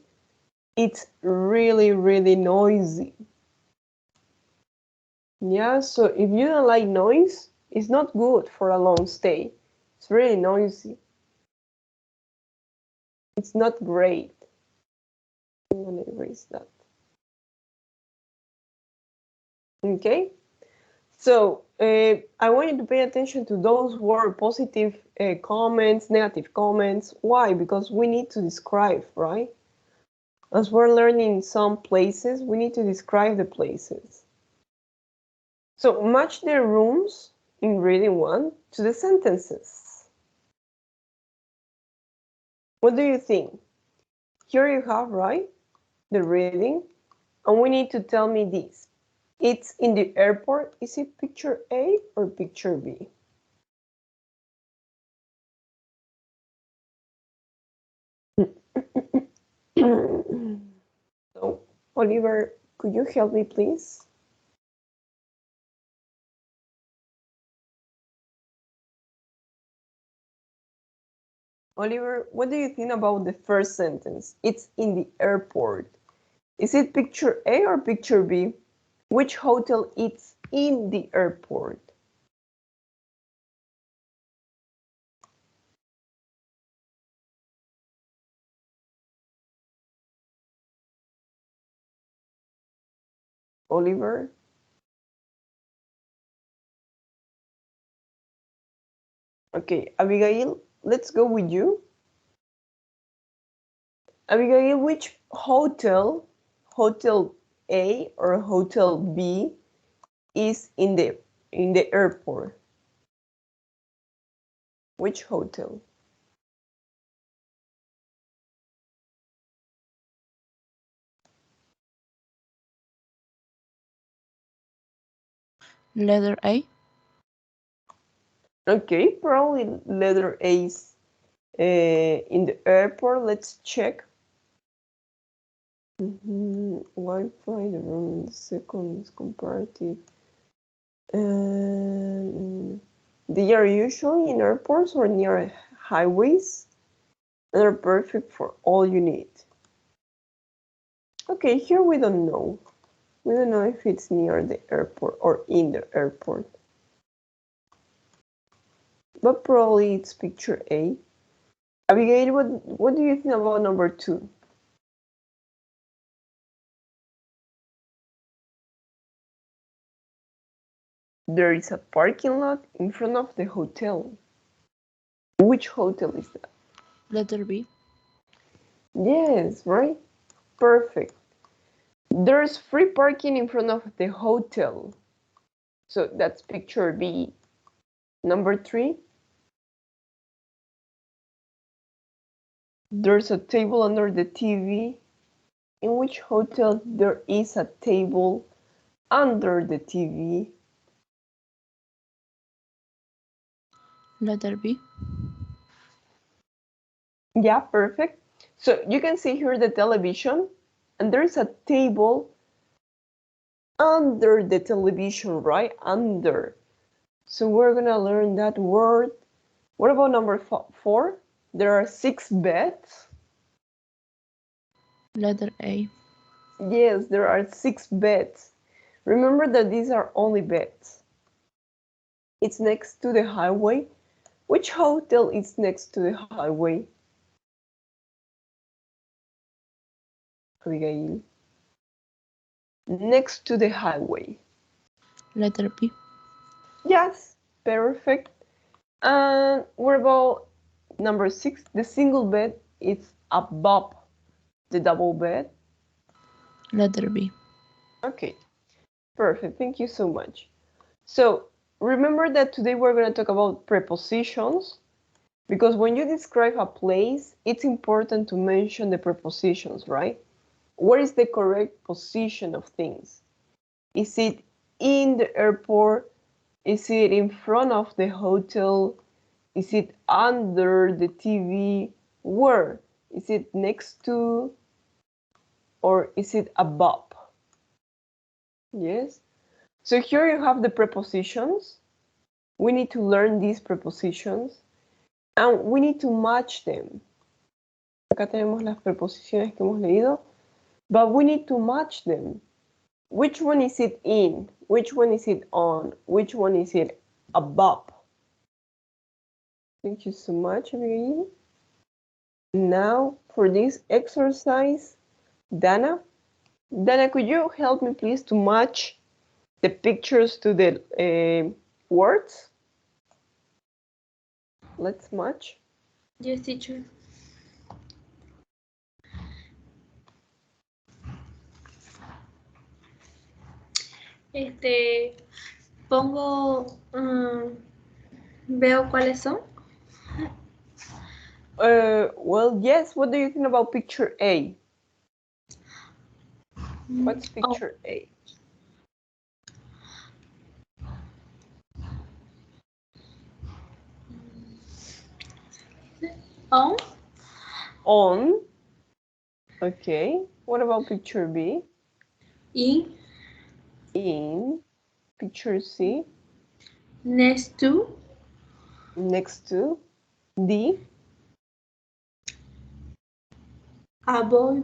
It's really, really noisy. Yeah, so if you don't like noise, it's not good for a long stay. It's really noisy. It's not great. I'm gonna erase that. Okay, so I want you to pay attention to those word positive comments, negative comments. Why? Because we need to describe, right? As we're learning some places, we need to describe the places. So match the rooms in reading 1 to the sentences. What do you think? Here you have, right, the reading, and we need to tell me this. It's in the airport. Is it picture A or picture B? So, Oliver, could you help me, please? Oliver, what do you think about the first sentence? It's in the airport. Is it picture A or picture B? Which hotel is in the airport? Oliver? Okay, Abigail, let's go with you. Abigail, which hotel, Hotel A or Hotel B, is in the airport? Which hotel?
Letter A.
Okay, probably letter A is in the airport. Let's check. Wi-Fi, the room, the second is comparative. And they are usually in airports or near highways and are perfect for all you need. Okay, here we don't know. We don't know if it's near the airport or in the airport. But probably it's picture A. Abigail, what do you think about number 2? There is a parking lot in front of the hotel. Which hotel is that?
Letter B.
Yes, right? Perfect. There's free parking in front of the hotel. So that's picture B. Number 3. There's a table under the TV. In which hotel there is a table under the TV?
Letter B.
Yeah, perfect. So you can see here the television, and there is a table under the television, right? Under. So we're gonna learn that word. What about number 4? There are 6 beds.
Letter A.
Yes, there are 6 beds. Remember that these are only beds. It's next to the highway. Which hotel is next to the highway? Abigail. Next to the highway.
Letter B.
Yes, perfect. And what about number 6? The single bed is above the double bed.
Letter B.
Okay, perfect. Thank you so much. So remember that today we're going to talk about prepositions, because when you describe a place, it's important to mention the prepositions, right? What is the correct position of things? Is it in the airport? Is it in front of the hotel? Is it under the TV? Where? Is it next to, or is it above? Yes. So here you have the prepositions. We need to learn these prepositions and we need to match them. Acá tenemos las preposiciones que hemos leído, but we need to match them. Which one is it in? Which one is it on? Which one is it above? Thank you so much, Abigail. Now, for this exercise, Dana, could you help me please to match the pictures to the words? Let's match.
Yes, teacher. Pongo ¿Veo cuáles son?
Well, yes. What do you think about picture A? What's picture A?
On.
On. Okay. What about picture B?
In.
In. Picture C?
Next to.
Next to. D?
Above.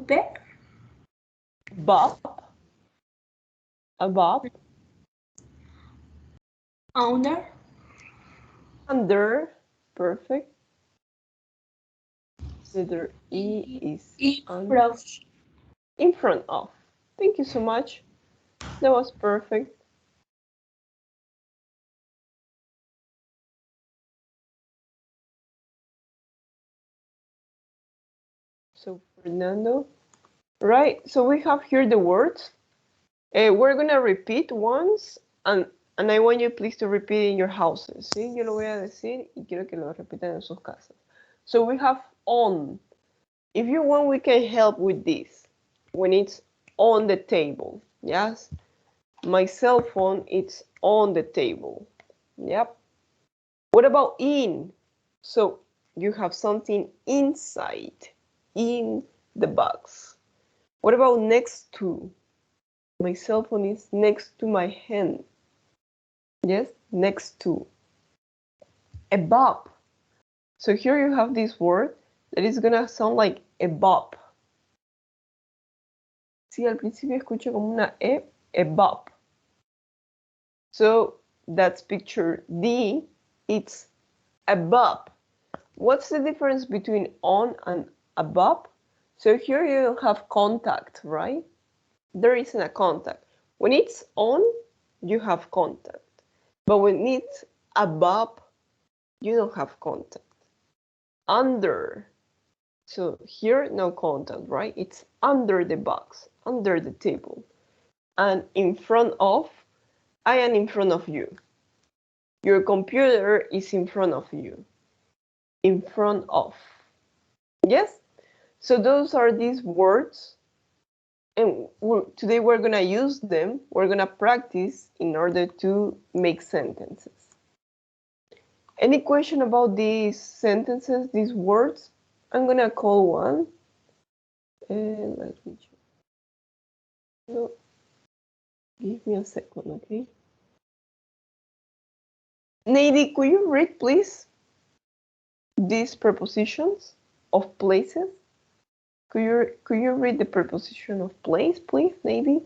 Above. Above.
Under.
Under. Perfect. Letter E is in front of. Thank you so much. That was perfect. So Fernando, right? So we have here the words. We're gonna repeat once, and I want you please to repeat in your houses. ¿Sí? Yo lo voy a decir y quiero que lo repitan en sus casas. So we have on. If you want, we can help with this when it's on the table. Yes, my cell phone, it's on the table. Yep. What about in? So you have something inside, in the box. What about next to? My cell phone is next to my hand. Yes, next to. Above. So here you have this word that is gonna sound like above. Sí, al principio escucho como una E, above. So that's picture D, it's above. What's the difference between on and above? So here you have contact, right? There isn't a contact. When it's on, you have contact. But when it's above, you don't have contact. Under. So here, no contact, right? It's under the box, under the table. And in front of, I am in front of you. Your computer is in front of you. In front of. Yes? So those are these words. And today we're going to use them. We're going to practice in order to make sentences. Any question about these sentences, these words? I'm going to call one. And let me check. No. Give me a second, okay? Nady, could you read, please, these prepositions of places? Could you read the preposition of place, please, Nady?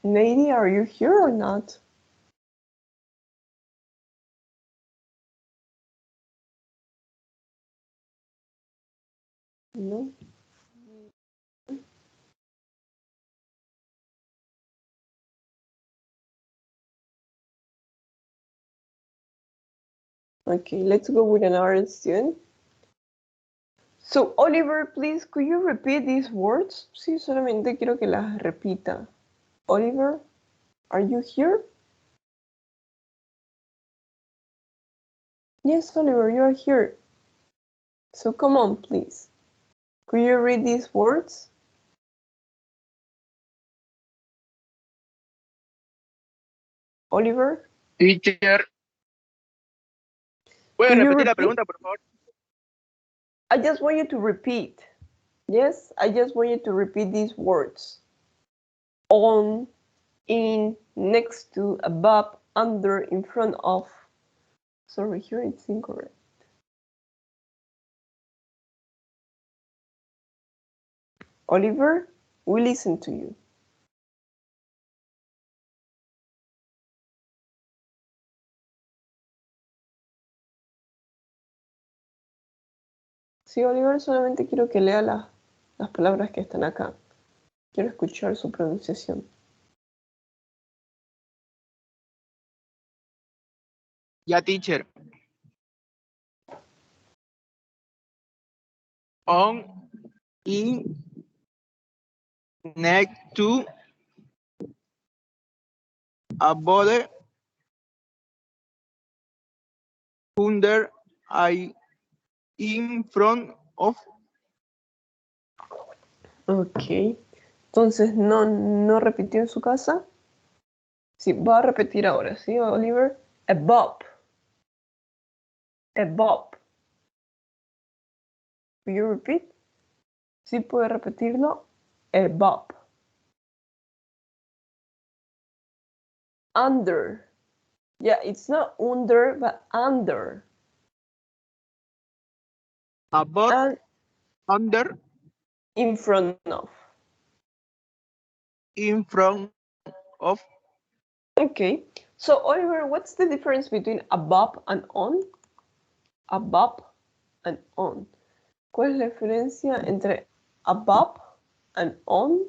Nady, are you here or not? No. Okay, let's go with another student. So, Oliver, please, could you repeat these words? Sí, solamente quiero que las repita. Oliver, are you here? Yes, Oliver, you are here. So come on, please. Could you read these words? Oliver?
Teacher. ¿Puede repetir la pregunta, por favor?
I just want you to repeat. Yes, I just want you to repeat these words. On, in, next to, above, under, in front of. Sorry, here it's incorrect. Oliver, we listen to you. Sí, Oliver, solamente quiero que lea las palabras que están acá. Quiero escuchar su pronunciación.
Ya, teacher. on, in, next to, above, under, in front of.
Ok. Entonces, no repitió en su casa. Sí, va a repetir ahora, ¿sí, Oliver? Above. Above. Will you repeat? Sí, puede repetirlo. Above. Under. Yeah, it's not under, but under.
Above,
And
under,
in front of.
in front of.
Okay. So, Oliver, what's the difference between above and on? Above and on. ¿Cuál es la diferencia entre above and on?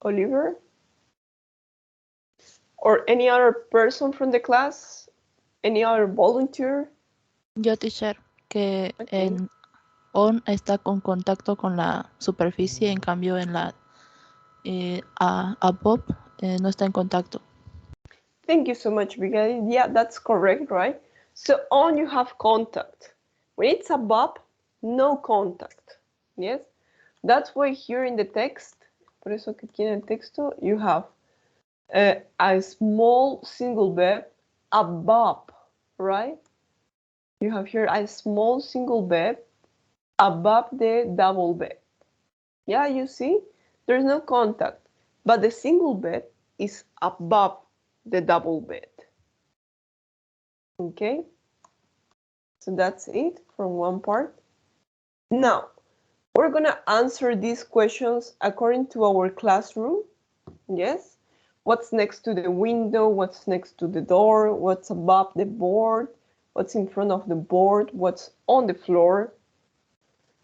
Oliver? Or any other person from the class? Any other volunteer?
Yo, teacher, que
Okay.
en on está con contacto con la superficie, en cambio en la above no está en contacto.
Thank you so much, Miguel. Yeah, that's correct, right? So on you have contact. When it's above, no contact. Yes? That's why here in the text, por eso que aquí en el texto, you have a small single bed above, right? You have here a small single bed above the double bed. Yeah, you see? There's no contact, but the single bed is above the double bed. Okay? So that's it from one part. Now, we're gonna answer these questions according to our classroom. Yes? What's next to the window? What's next to the door? What's above the board? What's in front of the board? What's on the floor?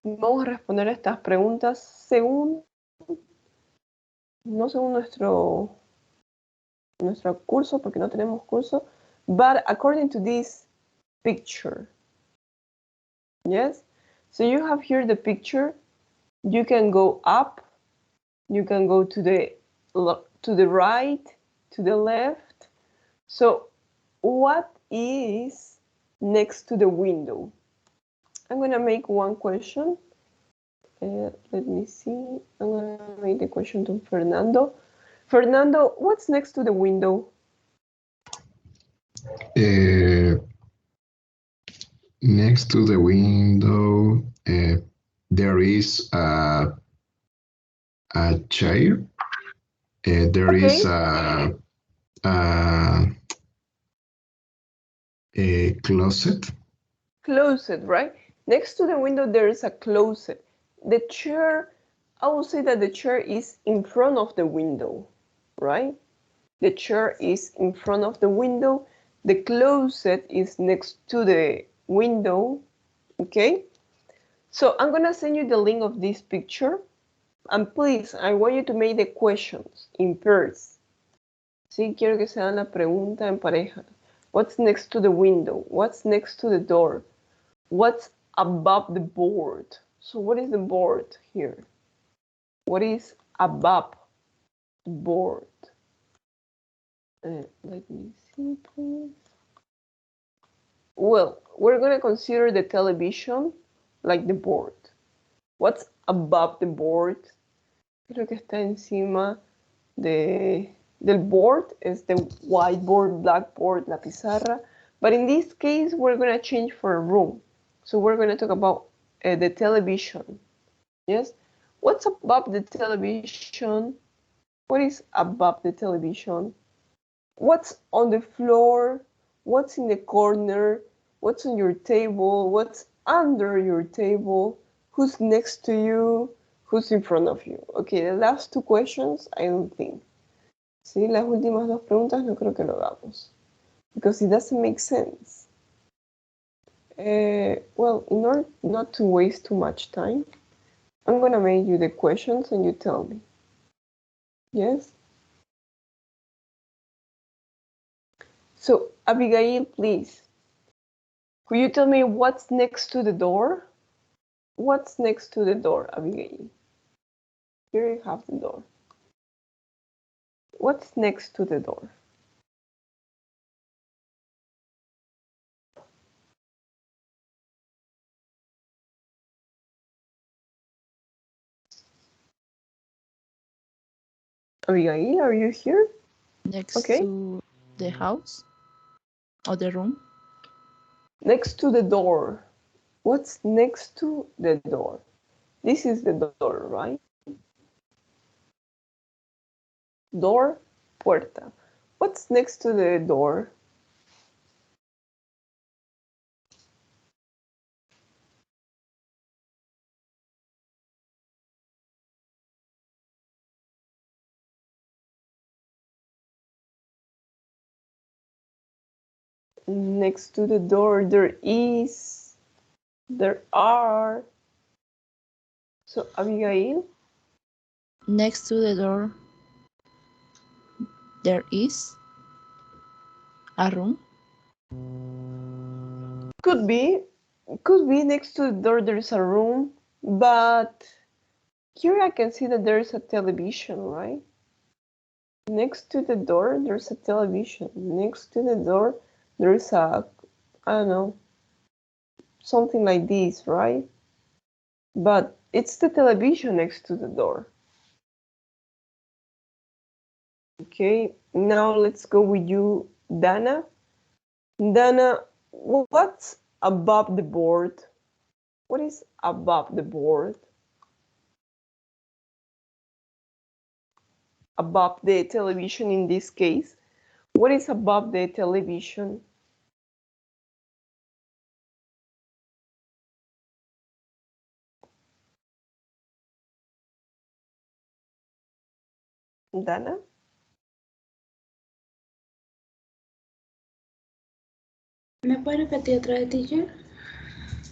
Vamos a responder estas preguntas según, no según nuestro curso, porque no tenemos curso, but according to this picture. Yes? So you have here the picture. You can go up, you can go to the right, to the left. So what is next to the window? I'm going to make one question. Let me see. I'm going to make the question to Fernando. Fernando, what's next to the window?
Next to the window, there is a chair. There is a closet.
Closet, right? Next to the window, there is a closet. The chair, I would say that the chair is in front of the window, right? The chair is in front of the window. The closet is next to the window, okay? So I'm gonna send you the link of this picture. And please, I want you to make the questions in pairs. Sí, quiero que se hagan la pregunta en pareja. What's next to the window? What's next to the door? What's above the board? So what is the board here? What is above the board? Let me see, please. Well, we're going to consider the television like the board. What's above the board? Creo que está encima del board. Es the whiteboard, blackboard, la pizarra. But in this case, we're going to change for a room. So we're going to talk about the television. Yes? What's above the television? What is above the television? What's on the floor? What's in the corner? What's on your table? What's under your table? Who's next to you? Who's in front of you? Okay, the last two questions, I don't think. Sí, las últimas dos preguntas no creo que lo hagamos. because it doesn't make sense. Well, in order not to waste too much time, I'm gonna make you the questions and you tell me. Yes? So, Abigail, please. Could you tell me what's next to the door? What's next to the door, Abigail? Here you have the door. What's next to the door? Abigail, are you here?
Next to the house or the room?
Next to the door. What's next to the door? This is the door, right? Door, puerta. What's next to the door? Next to the door, there are. So, Abigail?
Next to the door, there is a room.
Could be next to the door there is a room, but here I can see that there is a television, right? Next to the door there's a television. Next to the door there is a, I don't know, something like this, right? But it's the television next to the door. Okay, now let's go with you, Dana. Dana, what's above the board? What is above the board? Above the television in this case. What is above the television? Dana?
¿Me puede repetir otra vez, teacher?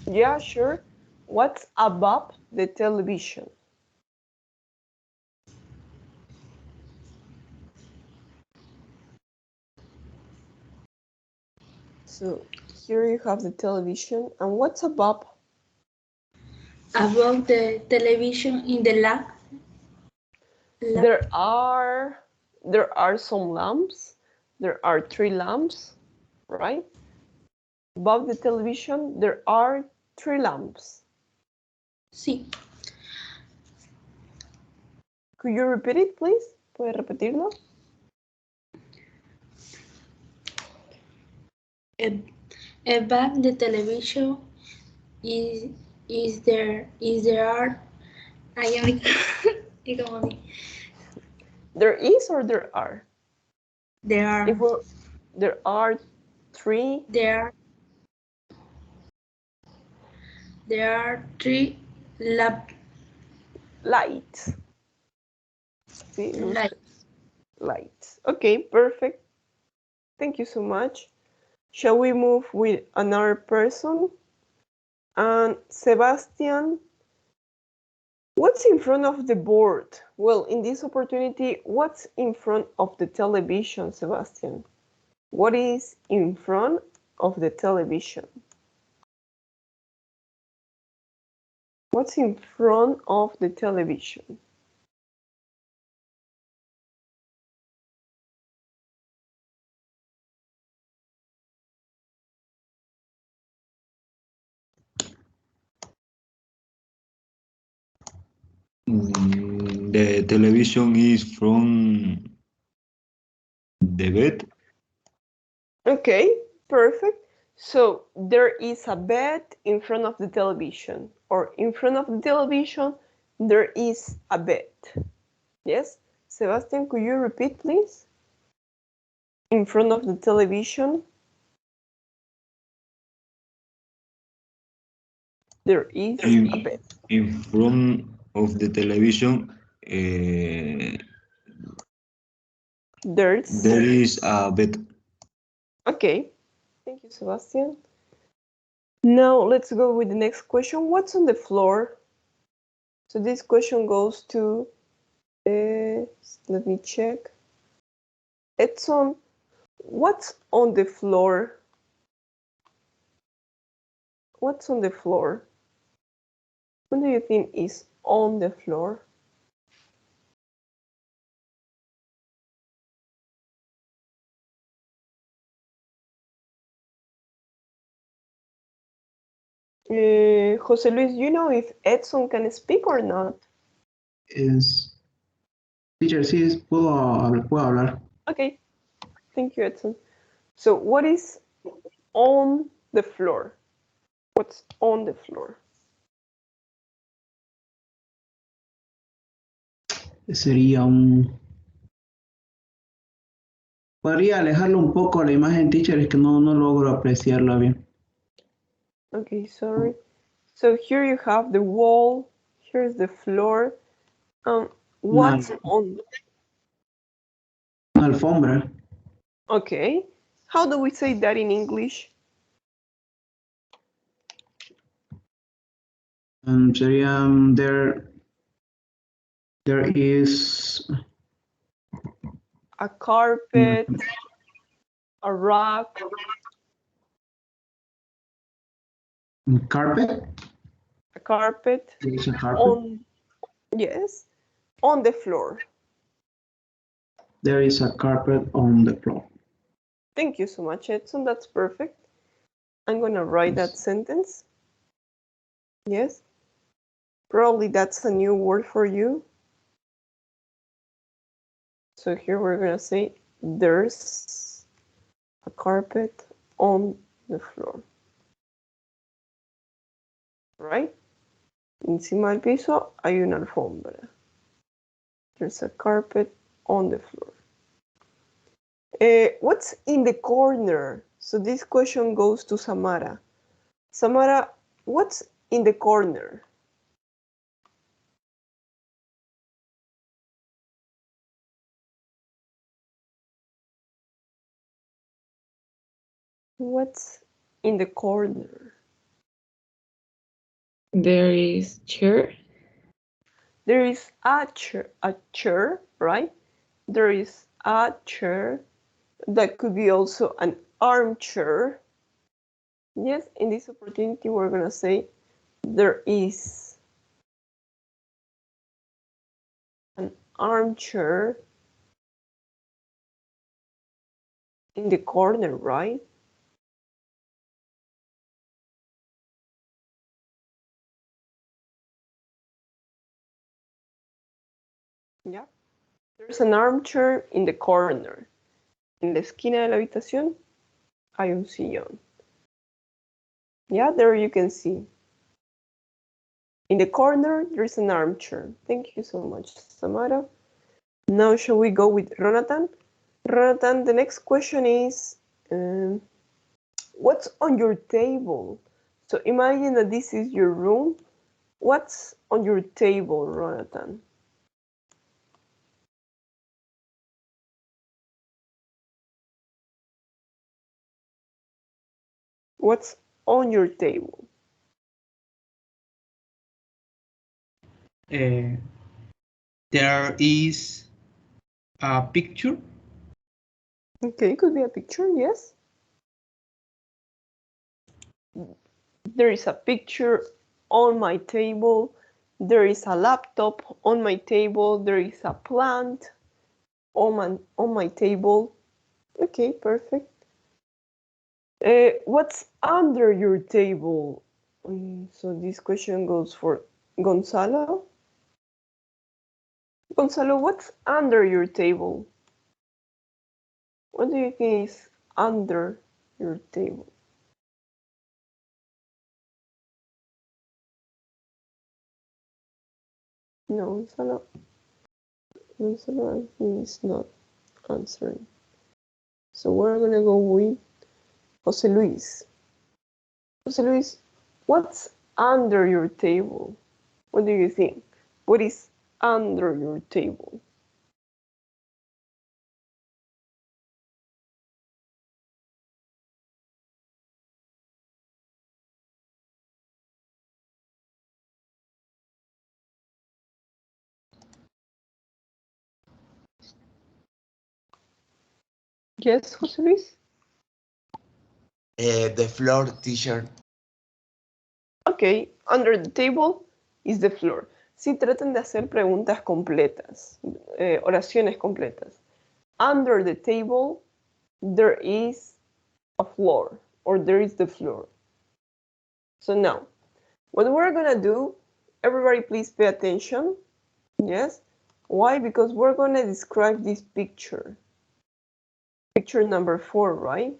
Yeah, sure. What's above the television? So here you have the television, and what's above?
Above the television in the lab.
There are some lamps. There are 3 lamps, right? Above the television, there are 3 lamps.
Sí.
Could you repeat it, please? ¿Puedes repetirlo?
Above the television is there are
There is or there are?
There are.
There are 3.
There are 3
lights. Sí,
lights.
Okay, perfect. Thank you so much. Shall we move with another person? And Sebastian, what's in front of the board? Well, in this opportunity, what's in front of the television, Sebastian? What is in front of the television? What's in front of the television?
The television is from the bed.
Okay, perfect. So there is a bed in front of the television, or in front of the television, there is a bed. Yes? Sebastian, could you repeat, please? In front of the television, there is a bed.
In front of the television,
there is
a bed.
Okay, thank you, Sebastian. Now let's go with the next question. What's on the floor? So this question goes to, let me check. Edson, what's on the floor? What's on the floor? What do you think is on the floor? Jose Luis, you know if Edson can speak or not?
Teacher, sí, puedo hablar.
Okay, thank you, Edson. So what is on the floor? What's on the floor?
Sería un... Podría alejarlo un poco la imagen, teacher, es que no logro apreciarla bien.
Okay, sorry. So here you have the wall, here's the floor. What's on?
Una alfombra.
Okay. How do we say that in English?
Sería there is
a carpet, a rug.
Carpet?
A carpet.
There is a carpet.
On, yes, on the floor.
There is a carpet on the floor.
Thank you so much, Edson. That's perfect. I'm going to write that sentence. Yes. Probably that's a new word for you. So here we're going to say there's a carpet on the floor. Right? Encima del piso hay una alfombra. There's a carpet on the floor. What's in the corner? So this question goes to Samara. Samara, what's in the corner? What's in the corner?
There is chair.
There is a chair, right? There is a chair. That could be also an armchair. Yes, in this opportunity, we're going to say there is an armchair in the corner, right? Yeah. There's an armchair in the corner. En la esquina de la habitación hay un sillón. Yeah, there you can see. In the corner, there's an armchair. Thank you so much, Samara. Now, shall we go with Ronatan? Ronatan, the next question is, what's on your table? So imagine that this is your room. What's on your table, Ronatan? What's on your table?
There is a picture.
Okay, it could be a picture, yes. There is a picture on my table. There is a laptop on my table. There is a plant on my table. Okay, perfect. What's under your table? So this question goes for Gonzalo. Gonzalo, what's under your table? What do you think is under your table? No, Gonzalo is not answering. So we're gonna go with Jose Luis. Jose Luis, what's under your table? What do you think? What is under your table? Yes, José Luis?
The floor, teacher.
Ok, under the table is the floor. Sí, traten de hacer preguntas completas, oraciones completas. Under the table, there is a floor, or there is the floor. So now, what we're gonna do, everybody please pay attention. Yes? Why? Because we're gonna describe this picture. Picture number 4, right?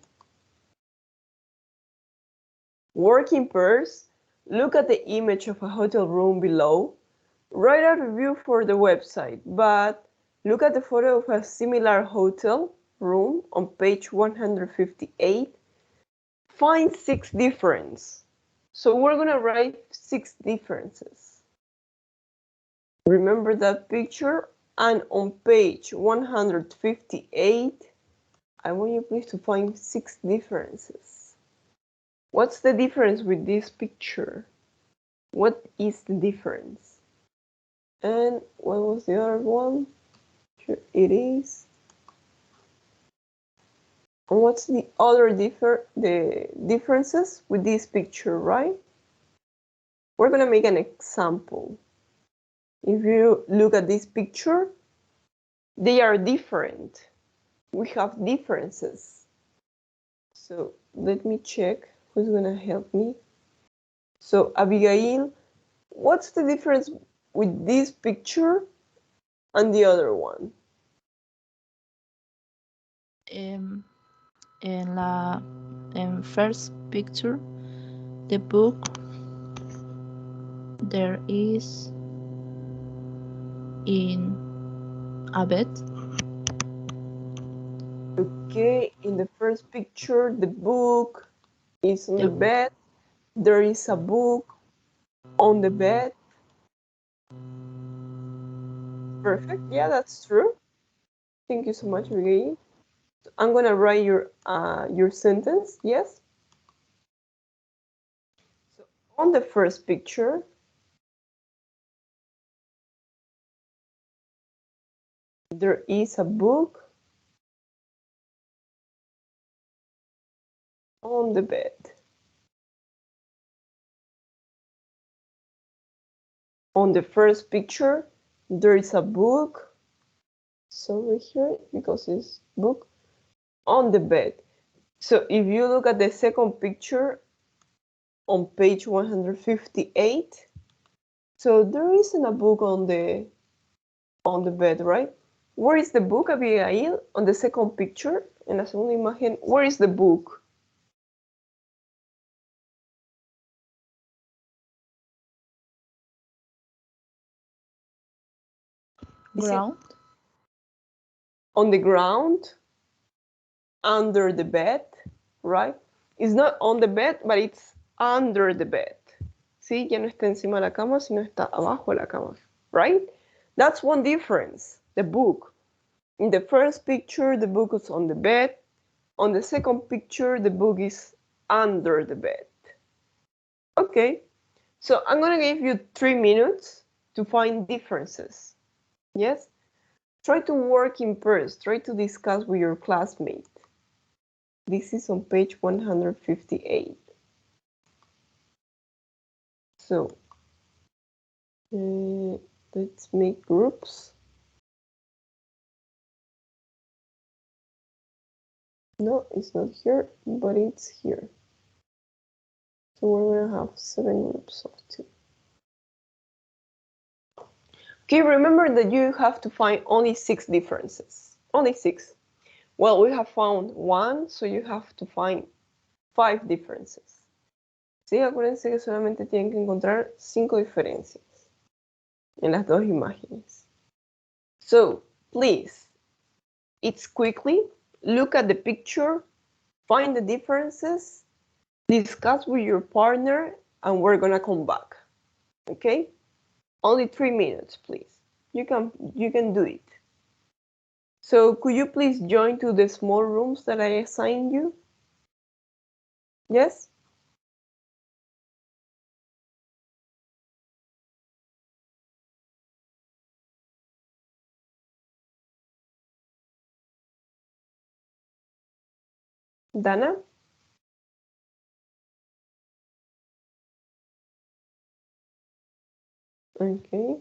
Work in pairs. Look at the image of a hotel room below. Write a review for the website, but look at the photo of a similar hotel room on page 158. Find 6 differences. So we're going to write 6 differences. Remember that picture? And on page 158, I want you please to find 6 differences. What's the difference with this picture? What is the difference? And what was the other one? Here it is. And what's the other differences with this picture, right? We're gonna make an example. If you look at this picture, they are different. We have differences. So let me check who's gonna help me. So Abigail, what's the difference with this picture and the other one?
In first picture, the book, there is in a bed.
Okay, in the first picture, the book is on the bed. There is a book on the bed. Perfect. Yeah, that's true. Thank you so much, Abigail. I'm gonna write your sentence. Yes. So on the first picture, there is a book on the bed. On the first picture, there is a book. Sorry here because it's book on the bed. So if you look at the second picture on page 158, so there isn't a book on the bed, right? Where is the book, Abigail? On the second picture, en la segunda imagen, where is the book?
Ground.
On the ground, under the bed, right? It's not on the bed, but it's under the bed. ¿Sí? Ya no está encima de la cama, sino está abajo de la cama, right? That's one difference, the book. In the first picture, the book is on the bed. On the second picture, the book is under the bed. Okay, so I'm gonna give you 3 minutes to find differences. Yes? Try to work in pairs. Try to discuss with your classmate. This is on page 158. So, let's make groups. No, it's not here, but it's here. So we're gonna have 7 groups of 2. Okay, remember that you have to find only 6 differences. Only 6. Well, we have found 1, so you have to find 5 differences. Sí, acuérdense que solamente tienen que encontrar 5 diferencias en las dos imágenes. So, please, it's quickly, look at the picture, find the differences, discuss with your partner, and we're gonna come back. Okay? Only 3 minutes, please. You can do it. So could you please join to the small rooms that I assigned you? Yes? Dana? Okay.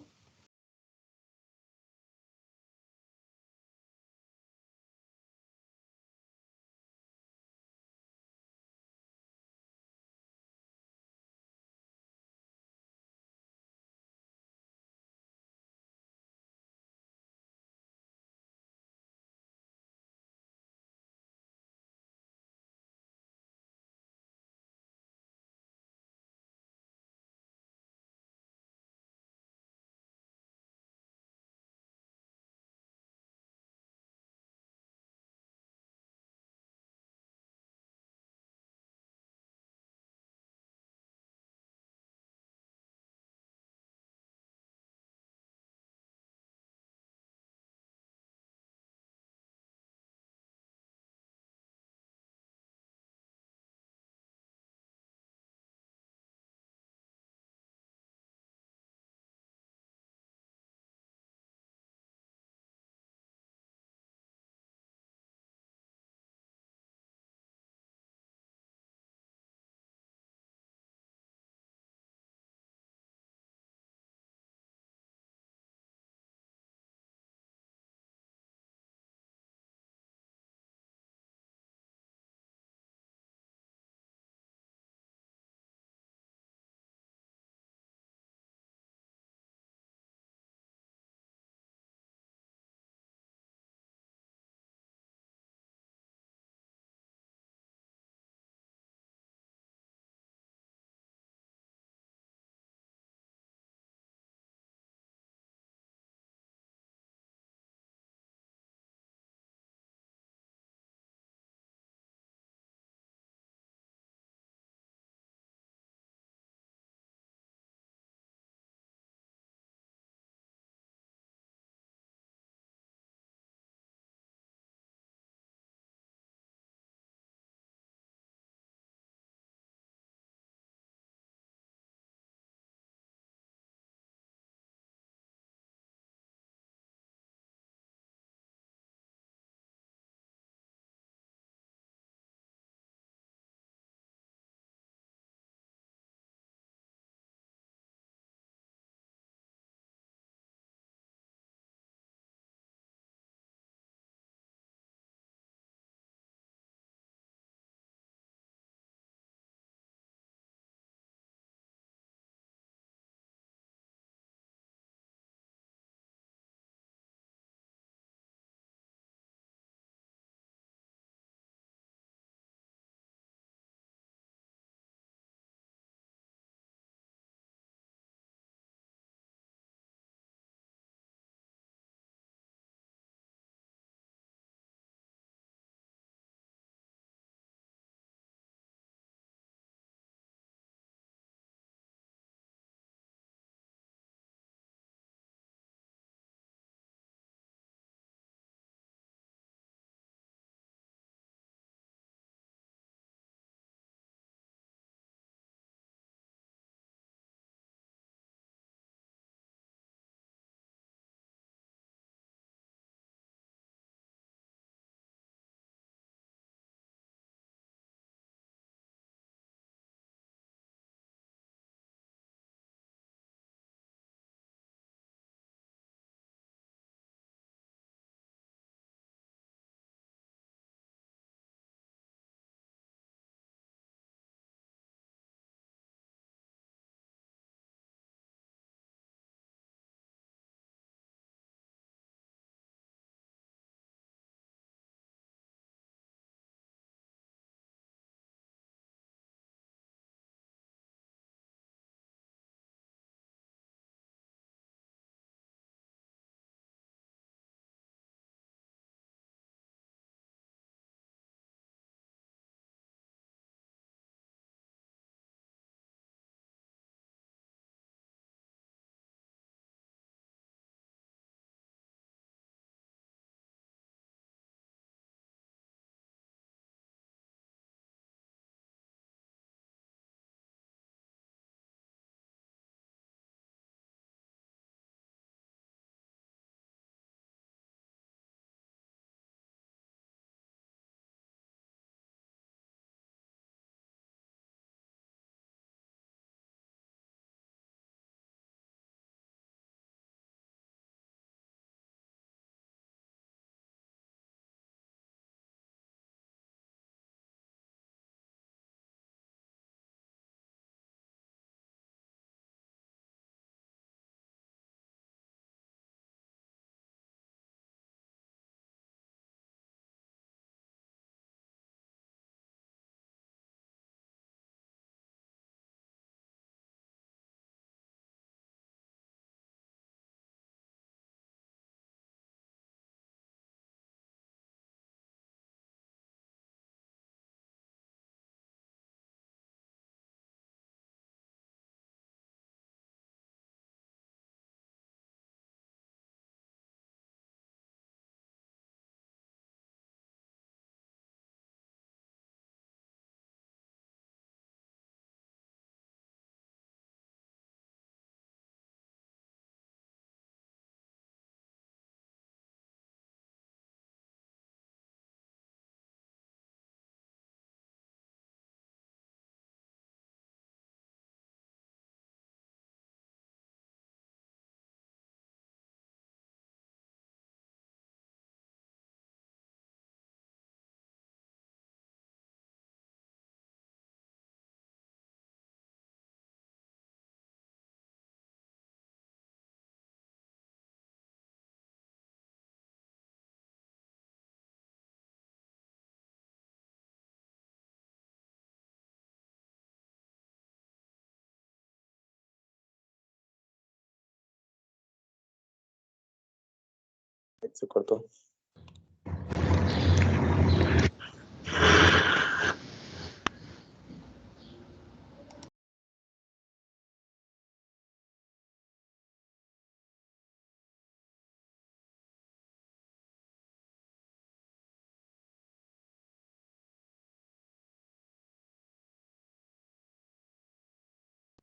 Se cortó.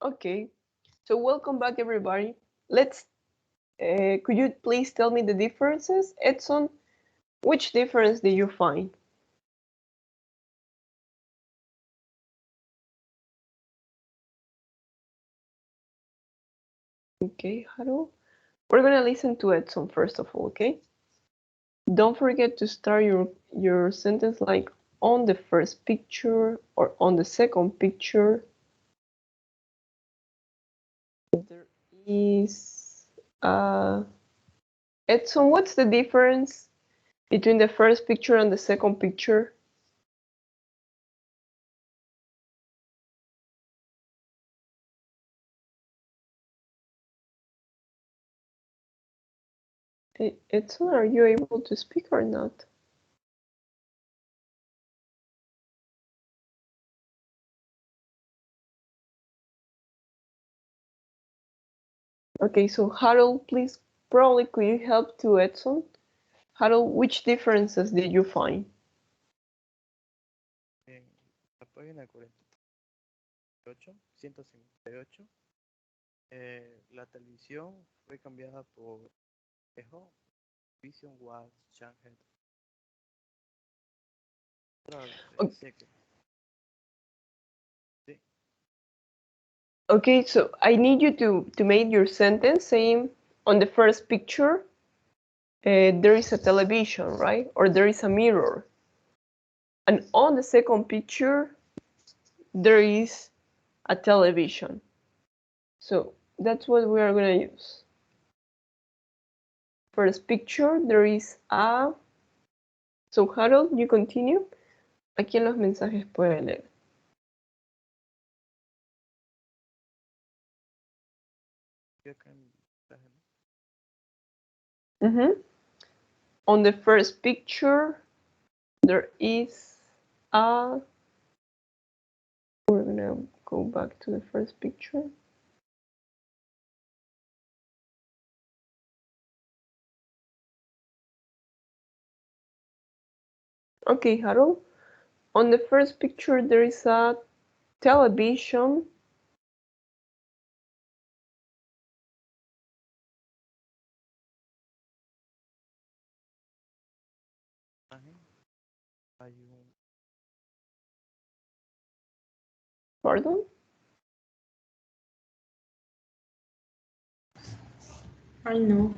Okay, so welcome back, everybody. Could you please tell me the differences? Edson, which difference did you find? Okay, Harold. We're gonna listen to Edson first of all, okay? Don't forget to start your sentence like on the first picture or on the second picture. There is Edson, what's the difference between the first picture and the second picture? Edson, are you able to speak or not? Okay, so Harold, please, probably could you help to Edson? Harold, which differences did you find?
En la página 48, 158, la televisión fue cambiada por espejo. Vision was changed.
Okay.
Sí.
Okay, so I need you to make your sentence saying on the first picture there is a television, right? Or there is a mirror. And on the second picture there is a television. So that's what we are going to use. First picture there is a... So Harold, you continue. Aquí en los mensajes pueden leer. On the first picture, there is a... We're gonna go back to the first picture. Okay, Harold. On the first picture, there is a television. Pardon?
I know.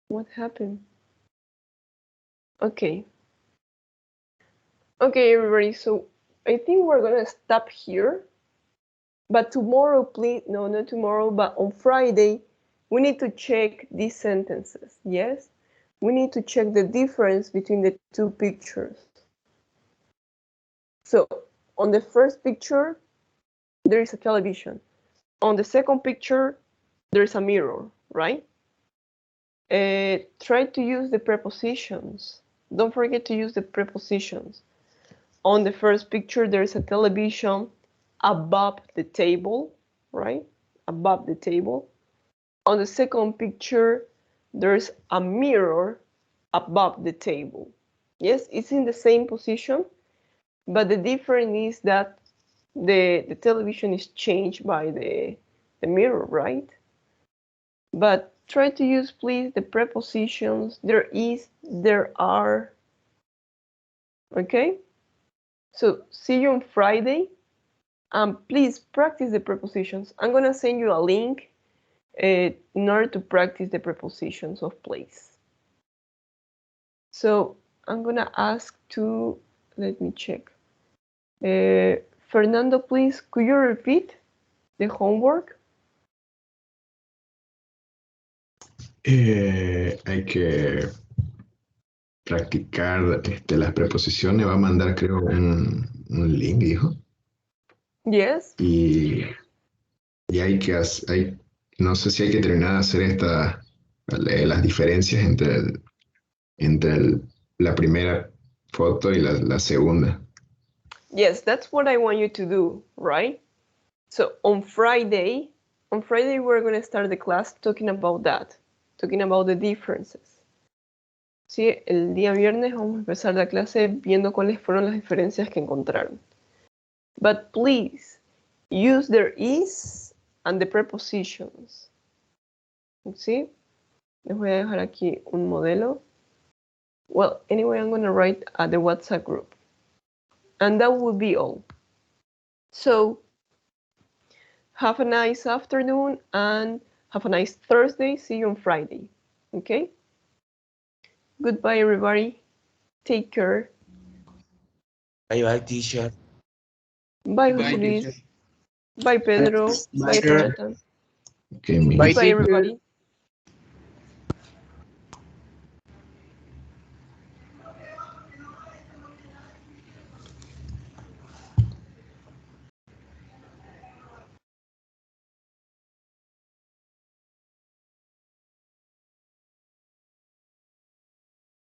What happened? Okay. Okay, everybody, so I think we're gonna stop here. But tomorrow, please, no, not tomorrow, but on Friday, we need to check these sentences, yes? We need to check the difference between the two pictures. So, on the first picture, there is a television. On the second picture, there is a mirror, right? Try to use the prepositions. Don't forget to use the prepositions. On the first picture, there is a television above the table, right? Above the table. On the second picture, there's a mirror above the table. Yes, it's in the same position, but the difference is that the television is changed by the mirror, right? But try to use, please, the prepositions. There is, there are. Okay? So see you on Friday. Please practice the prepositions. I'm going to send you a link in order to practice the prepositions of place. So I'm going to ask to, let me check. Fernando, please, could you repeat the homework?
Hay que practicar las preposiciones. Va a mandar, creo, un link, dijo.
Yes.
Y hay que hacer, no sé si hay que terminar de hacer las diferencias entre la primera foto y la segunda.
Yes, that's what I want you to do, right? So on Friday we're going to start the class talking about that, talking about the differences. Sí, el día viernes vamos a empezar la clase viendo cuáles fueron las diferencias que encontraron. But please, use their is and the prepositions. ¿Sí? Les voy a dejar aquí un modelo. Well, anyway, I'm going to write at the WhatsApp group. And that will be all. So, have a nice afternoon and have a nice Thursday. See you on Friday. Okay? Goodbye, everybody. Take care.
Bye bye, teacher.
Bye,
Bye,
José Luis.
teacher.
Bye, Pedro.
Bye,
Bye,
teacher.
Jonathan.
Okay,
Bye,
Goodbye,
teacher.
everybody.